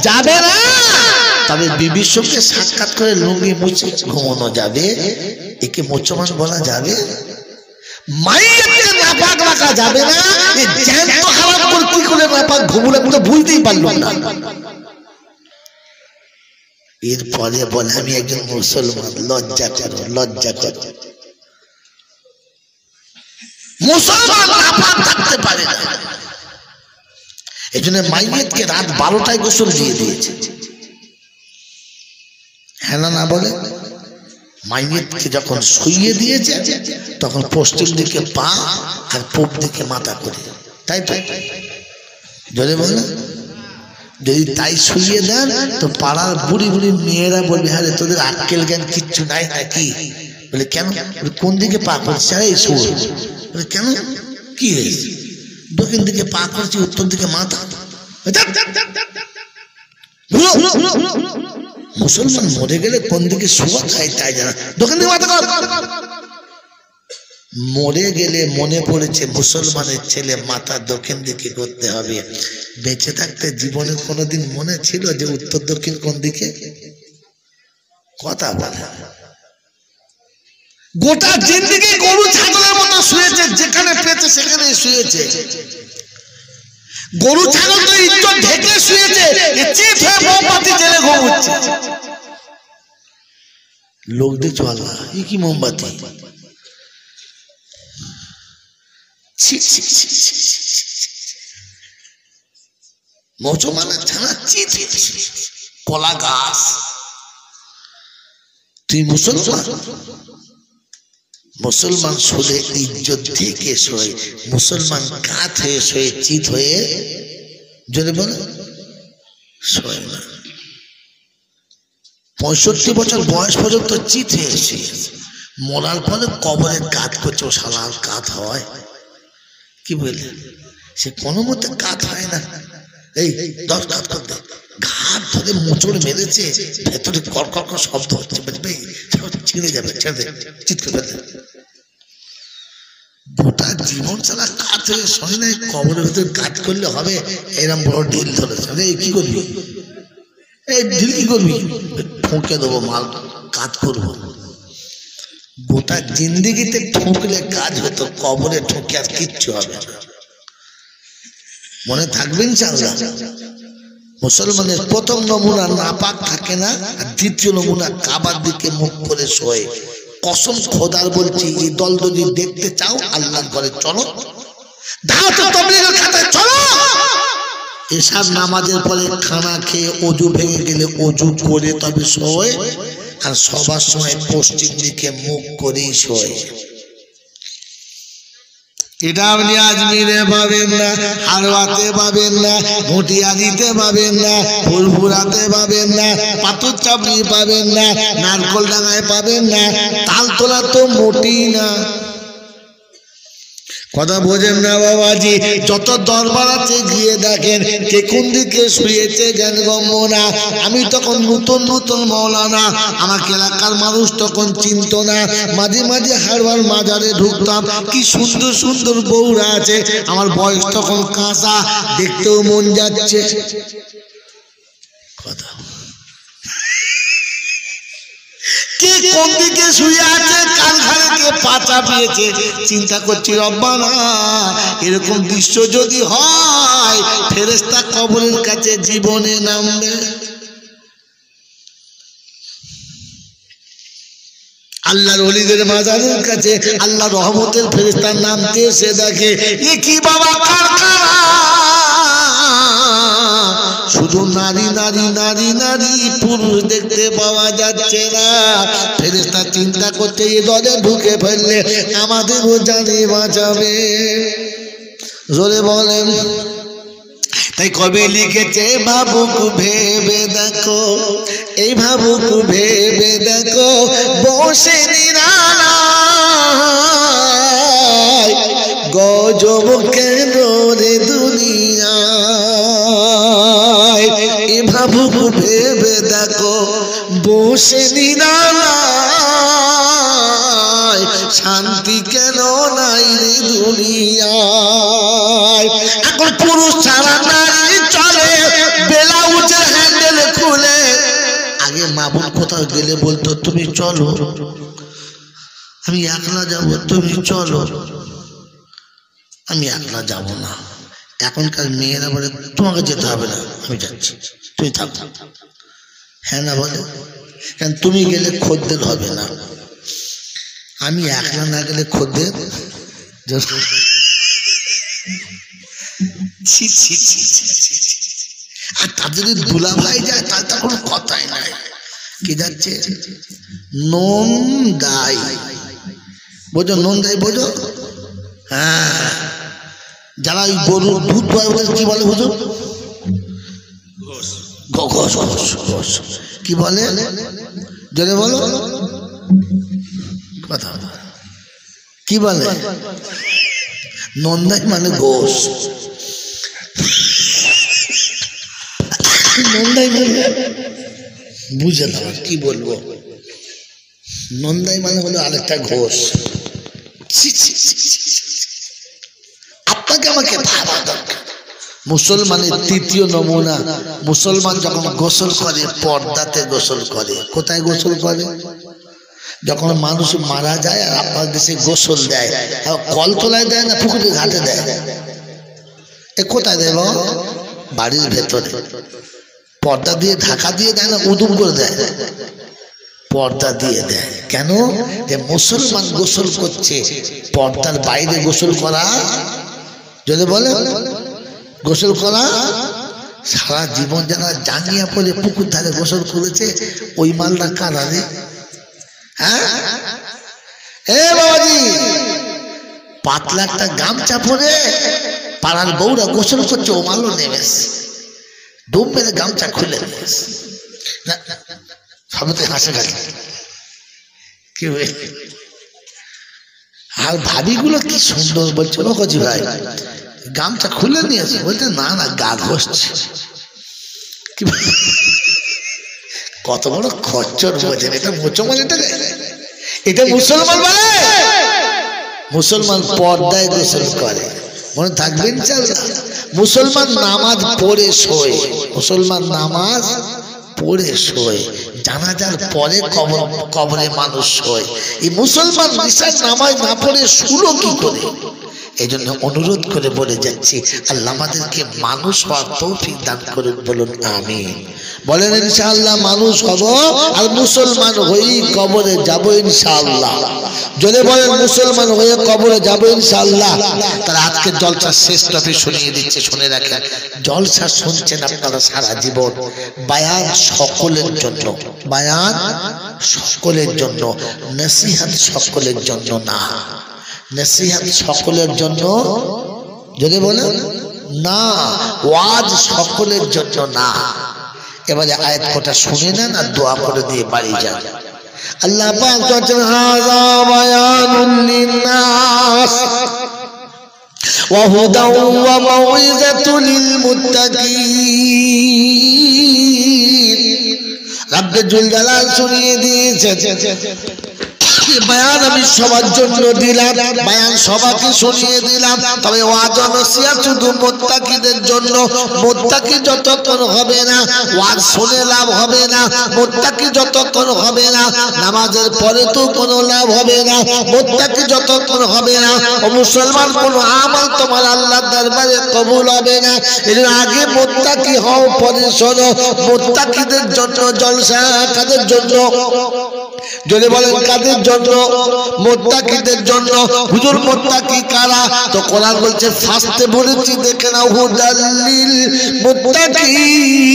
যাবে না। তবে বিবির সঙ্গে সাক্ষাৎ করে লুঙ্গি মুছে ঘুমানো যাবে। একে মুসলমান বলা যাবে? মাইয়াকে নাপাক রাখা যাবে না। জ্যান্ত খারাপ করে কি করে নাপাক ঘুমুলে তো বুঝতেই পারলাম না। এরপরে বলে আমি একজন মুসলমান, লজ্জা করো, লজ্জা করো। মুসলমান নাপাক থাকতে পারে না। এই জন্য মাইয়াতকে রাত 12টায় গোসল দিয়ে দিয়েছে। হ্যাঁ না বলে? মাইয়াতকে যখন শুইয়ে দিয়েছে তখন পশ্চিম দিকে পা আর পূব দিকে মাথা করে, তাই তো জোরে বল না। যদি তাই শুইয়ে দেন তো পাড়ার বুড়ি বুড়ি মেয়েরা বলবে হ্যাঁ তোদের আক্কেল জ্ঞান কিচ্ছু নাই নাকি? বলে কেন? কোন দিকে পা করছে? আরে শোন। বলে কেন, কি হয়েছে? দক্ষিণ দিকে পা করছি, উত্তর দিকে মাথা। মুসলমান মরে গেলে কোন দিকে শোয়া খায় তাই জানা, দক্ষিণ দিকে মাথা কর। মরে গেলে মনে পড়েছে মুসলমানের ছেলে মাথা দক্ষিণ দিকে করতে হবে। বেঁচে থাকতে জীবনে কোনোদিন মনে ছিল যে উত্তর দক্ষিণ কোন দিকে? কথা বলে গোটা জিন্দেগি গরু ছাগলের মতো শুয়েছে, যেখানে পেয়েছে সেখানে শুয়েছে। গরু ছাগল তো ইজ্জত ঢেকে শুয়েছে, চিত হয়ে মোমবাতি জেলে ঘুমোচ্ছে। লোক দেখছো আল্লাহ এই কি মোমবাতি, কলা গাছ। তুই মুসলমান, মুসলমান শুধু ইজ্জত থেকে শোয়, মুসলমান কাত হয়ে শোয়ে, চিত হয়ে যদি বল শোয় না। 65 বছর বয়স পর্যন্ত চিত হয়ে শুয়ে, মরার পরে কবরে কাত করছে। ও শালার কাত হয় কি বলে? সে কোনো মতে কাত হয় না। এই 10 কাত করতে ঘাট ধরে মোচড় মেরেছে, ভেতরে কড়কড় করে শব্দ হচ্ছে, বুঝবে ছিঁড়ে যাবে, ছেড়ে চিৎ করে ফেলতে। গোটা জীবন ছাড়া কাজ হয়ে শোনে না, কবরের ভেতরে কাজ করলে হবে। এরকম বড় ঢিল ধরেছে, এই কি করবি? এই ঢিল কি করবি? ঠুকে দেবো মাল, কাজ করবো। গোটা জিন্দিগিতে ঠুকলে কাজ হতো, কবরে ঠুকে আর কিচ্ছু হবে না। মনে থাকবে ইনশাআল্লাহ। মুসলমানের প্রথম নমুনা নাপাক থাকে না, আর দ্বিতীয় নমুনা কাবার দিকে মুখ করে শোয়। কসম খোদার বলছি, এই দল যদি দেখতে চাও আল্লাহর ঘরে চলো, দাওয়াত তাবলীগের খাতায় চলো। এশার নামাজের পরে খানা খেয়ে অজু ভেঙে গেলে অজু করে তবে শোয়, আর সবার সময় পশ্চিম দিকে মুখ করেই শোয়। এটা আপনি আজমিরে পাবেন না, হারওয়াতে পাবেন না, মটিয়ারিতে পাবেন না, ফুলপুরাতে পাবেন না, পাথর চাপড়ি পাবেন না, নারকল ডাঙায় পাবেন না, তালতলা তো মোটি না। কথা বোঝেন না বাবাজি? যত দরবার আছে গিয়ে দেখেন কে কোন দিকে শুয়েছে জ্ঞানগম্য না। আমি তখন নতুন নতুন মৌলানা, আমাকে এলাকার মানুষ তখন চিনত না। মাঝে মাঝে হারবার মাজারে ঢুকতাম, কি সুন্দর সুন্দর বউরা আছে। আমার বয়স তখন কাঁচা, দেখতেও মন যাচ্ছে। কথা কে কোন দিকে শুয়ে আছে, কার ঘরে কে পাচা পেয়েছে, চিন্তা করছি রব্বানা এরকম দৃশ্য যদি হয়, ফেরেশতা কবরের কাছে জীবনে নামবে। আল্লাহর ওলিদের মাজারের কাছে আল্লাহ রহমতের ফেরেশতা নামতে এসে দেখে এ কি বাবা কারখানা, শুধু নারী নারী নারী নারী, পুরুষ দেখতে পাওয়া যাচ্ছে না। ফেরেশতা চিন্তা করতে এই দলে ঢুকে ফেললে আমাদেরও জানে বাঁচাবে। জোরে বলেন। তাই কবি লিখেছে ভাবুক ভেবে দেখো, এই ভাবুক ভেবে দেখো, বসে নিরালায় গজব কেন রে দুনিয়ায়। এই ভাবুক ভেবে দেখো, বসে নিরালায় শান্তি কেন নাই রে দুনিয়ায়। এখন পুরুষ ছাড়া নারী চলে, ব্লাউজের হ্যান্ডেল খুলে। আগে মা বোন কোথাও গেলে বলতো তুমি চলো, আমি একলা যাবো, তুমি চলো। আমি একলা যাব না। এখনকার মেয়েরা বলে তোমাকে যেতে হবে না, আমি যাচ্ছি, তুমি থাকো। হ্যাঁ না বলে, কারণ তুমি গেলে খদ্দের হবে না। আমি একলা না গেলে খদ্দের। আর তার যদি দুলা ভাই যায় তার তো কোনো কথাই নাই। কি যাচ্ছে? নন্দাই বোঝো, নন্দাই বোঝো? হ্যাঁ, যারা ওই গরুর দুধ পায় ওদের কি বলে হুজুর? ঘোষ ঘোষ ঘোষ কি বলে জোরে বলো কথা কি বলে? নন্দাই মানে ঘোষ, নন্দাই মানে বুঝলাম কি বলবো, নন্দাই মানে হলো আরেকটা ঘোষ। আপনাকে আমাকে ভাবা দরকার। মুসলমানের তৃতীয় নমুনা, মুসলমান যখন গোসল করে পর্দাতে গোসল করে। কোথায় গোসল করে? যখন মানুষ মারা যায় আর আপনার দেশে গোসল দেয়, কলতলায় দেয় না পুকুরের ঘাটে দেয়? এ কোথায় দেব? বাড়ির ভেতরে পর্দা দিয়ে ঢাকা দিয়ে দেয় না উদুম করে দেয়? পর্দা দিয়ে দেয়। কেন? যে মুসলমান গোসল করছে, পর্দার বাইরে গোসল করা যদি বলে গোসল করা সারা জীবন যারা জাঙ্গিয়া পরে পুকুর ধারে গোসল করেছে ওই মালটা কারা রে? হ্যাঁ এ বাবাজি, পাতলা একটা গামছা পরে পাড়ার বউরা গোসল করছে, ও মালও নেমেছে, ডুব মেরে গামছা খুলে নিয়েছে। সবাই হাসে খালি কি আর ভাবিগুলো কি সুন্দর বলছে, ও কজি ভাই গামছা খুলে নিয়েছে, বলতে না না গা ঘষছে। কি কত বড় খচ্চর বোঝেন, এটা মুসলমান, এটা মুসলমান বলে। মুসলমান পর্দায় গোসল করে, মনে থাকবেন ইনশাআল্লাহ। মুসলমান নামাজ পড়ে শোয়, মুসলমান নামাজ পড়ে শোয়, জানাজার পরে কবরে মানুষ শোয়। এই মুসলমান ঈশার নামাজ না পড়ে শুলো কি করে? এই জন্য অনুরোধ করে বলে যাচ্ছি, আল্লাহ আমাদেরকে মানুষ হওয়ার তৌফিক দান করুন, বলুন আমিন। বলেন ইনশাআল্লাহ মানুষ হব আর মুসলমান হয়ে কবরে যাব ইনশাআল্লাহ। যদি বলেন মুসলমান হয়ে কবরে যাব ইনশাআল্লাহ। তাহলে আজকে জলসা শেষ টপিক শুনিয়ে দিচ্ছে, শুনে রাখেন। জলসা শুনছেন আপনারা সারা জীবন, বায়ান সকলের জন্য, বায়ান সকলের জন্য, নসিহত সকলের জন্য না। নসিহত সকলের জন্য যদি বলেন না, ওয়াজ সকলের জন্য না। এবারে আয়াত কটা শুনে নেন আর দোয়া করে দিয়ে বাড়ি যান। আল্লাহ পাক বলেন হাযা বায়ানুন লিন-নাস ওয়া হুদাও ওয়া মাউইযাতুল লিল মুত্তাকিন। রব্বুল জালাল শুনিয়ে দিয়েছেন বয়ান আমি সবার জন্য দিলাম, বয়ান সবাইকে শুনিয়ে দিলাম, তবে ওয়াজ নসিহত শুধু মুত্তাকিদের জন্য। মুত্তাকি যতক্ষণ হবে না ওয়াজ শুনে লাভ হবে না, মুত্তাকি যতক্ষণ হবে না নামাজের পরে তো কোনো লাভ হবে না, মুত্তাকি যতক্ষণ হবে না ও মুসলমান কোনো আমল তোমার আল্লাহর দরবারে কবুল হবে না। এর আগে মুত্তাকি হও, পরে শোনো মুত্তাকিদের জন্য জলসা। কাদের জন্য? যদি বলেন কাদের জন্য? মুত্তাকিদের জন্য। হুজুর মুত্তাকি কারা? তো কোরআন বলছে ফাস্টে বলেছি দেখে নাও, হুদাল্লিল মুত্তাকিন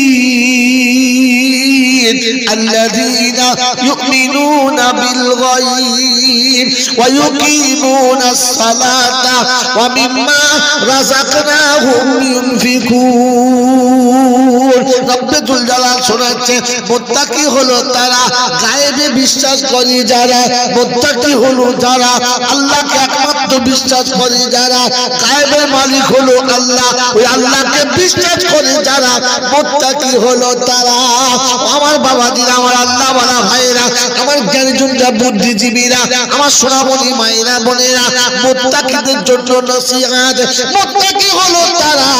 আল্লাযীনা ইউমিনুনা বিল গায়ব ওয়া ইউকিমুনাস সালাতা ওয়া মিম্মা রাযাকনাহুম ইউনফিকুন। রব্বুল জালাল শোনাচ্ছে মুত্তাকি হলো তারা গায়েবে বিশ্বাস করে যারা, মুত্তাকি হলো যারা আল্লাহকে একমাত্র বিশ্বাস করে যারা, গায়েবের মালিক হলো আল্লাহ, ওই আল্লাহকে বিশ্বাস করে যারা মুত্তাকি হলো তারা। আমার বাবাজিরা, আমার আল্লাহ বলা ভাইরা, আমার জ্ঞানীজনরা, বুদ্ধিজীবীরা, আমার সোনামণি মায়েরা বোনেরা, মুত্তাকিদের জন্য নসিহত। মুত্তাকি হলো তারা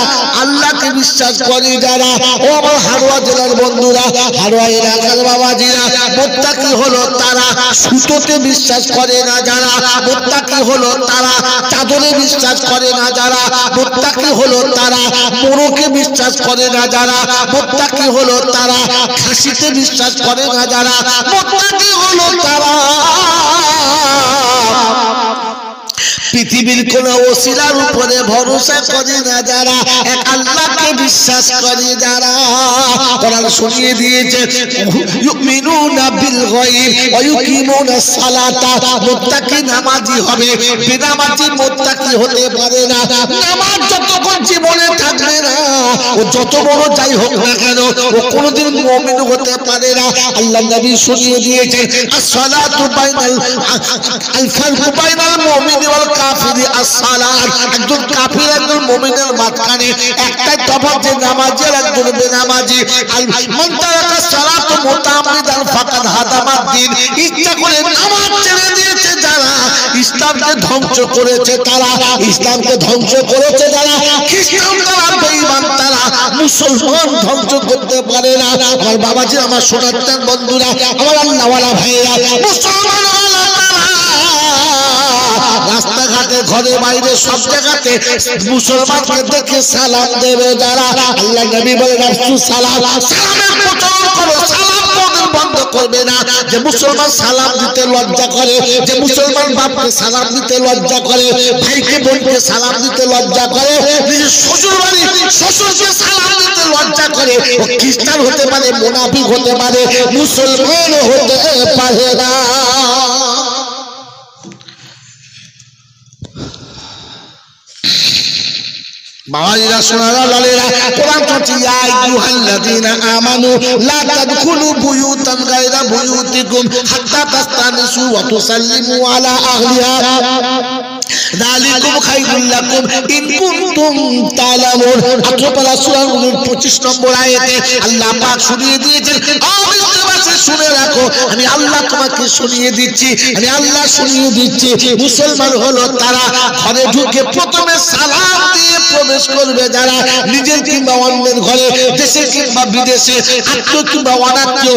আল্লাহকে বিশ্বাস করে যারা। ও আমার হারোয়া জেলার বন্ধুরা, হারোয়া এলাকার বাবাজিরা, মুত্তাকি হলো তারা সুতোতে বিশ্বাস করে না যারা, মুত্তাকি হলো তারা চাদরে বিশ্বাস করে না যারা, মুত্তাকি হলো তারা মোরকে বিশ্বাস করে না যারা, মুত্তাকি হলো তারা খাসিতে বিশ্বাস করে না যারা, মুত্তাকি হলো তারা পৃথিবীর কোন ওসিলার উপরে ভরসা করে না যারা, এক আল্লাহকে বিশ্বাস বিশ্বাস করে যারা কোরআন শুনিয়ে দিয়েছে ইউমিনুনা বিল গায়ব ওয়া ইউকিমুনাস সালাতা মুত্তাকি নামাজি হবে বেনামাজি মুত্তাকি হতে পারে না নামাজ যতক্ষণ জীবনে থাকবে না ও যত বড় যাই হোক না কেন ও কোনোদিন মুমিন হতে পারে না আল্লাহ নবী শুনিয়ে দিয়েছে as-salatu বাইনাল আল-ফারকু বাইনাল মুমিনি ওয়াল কাফিরি as-সালাত একজন কাফির একজন মুমিনের মাঝখানে একটাই তফাৎ যে নামাজি আর একজন বেনামাজি মান তারাকা সালাতু মুতাআম্মিদান ফাকাদ হাদামা দ্বীন ইচ্ছা করে নামাজ ছেড়ে দিয়েছে যারা ইসলামকে ধ্বংস করেছে তারা ইসলামকে ধ্বংস করেছে যারা খ্রিস্টান তারা বেঈমান তারা মুসলমান ধ্বংস করতে পারে না আমার বাবাজি আমার সোনার বন্ধুরা আমার আল্লাহওয়ালা ভাইরা মুসলমান রাস্তাঘাটে ঘরে বাইরে সব জায়গাতে মুসলমানকে দেখে সালাম দেবে যারা আল্লাহ নবী বলে রাসূল সালামের প্রচলন করো সালাম বন্ধ করবে না যে মুসলমান সালাম দিতে লজ্জা করে যে মুসলমান বাপকে সালাম দিতে লজ্জা করে ভাইকে বোনকে সালাম দিতে লজ্জা করে নিজের শ্বশুর বাড়ি শ্বশুরকে সালাম দিতে লজ্জা করে ও খ্রিস্টান হতে পারে মুনাফিক হতে পারে মুসলমান হতে পারে না মাওলানা সোনারা লালেরা কোরআন বলছে ইয়া আইয়ুহাল্লাযীনা আমানু লা তাদখুলু বুয়ুতান গায়রা বুয়ুতিকুম হাত্তা তাস্তানিসু ওয়া তুসাল্লিমু আলা আহলিহা যালিকুম খায়রুল লাকুম ইন কুনতুম তা'লামুন আত্মপারা সূরা 25 নম্বর আয়াতে আল্লাহ পাক শুনিয়ে দিয়েছেন শুনে রাখো আমি আল্লাহ তোমাকে শুনিয়ে দিচ্ছি আমি আল্লাহ শুনিয়ে দিচ্ছি মুসলমান হলো তারা ঘরে ঢুকে প্রথমে সালাম দিয়ে প্রবেশ করবে যারা নিজের কিংবা অন্যের ঘরে দেশে কিংবা বিদেশে আত্মীয় কিংবা অনাত্মীয়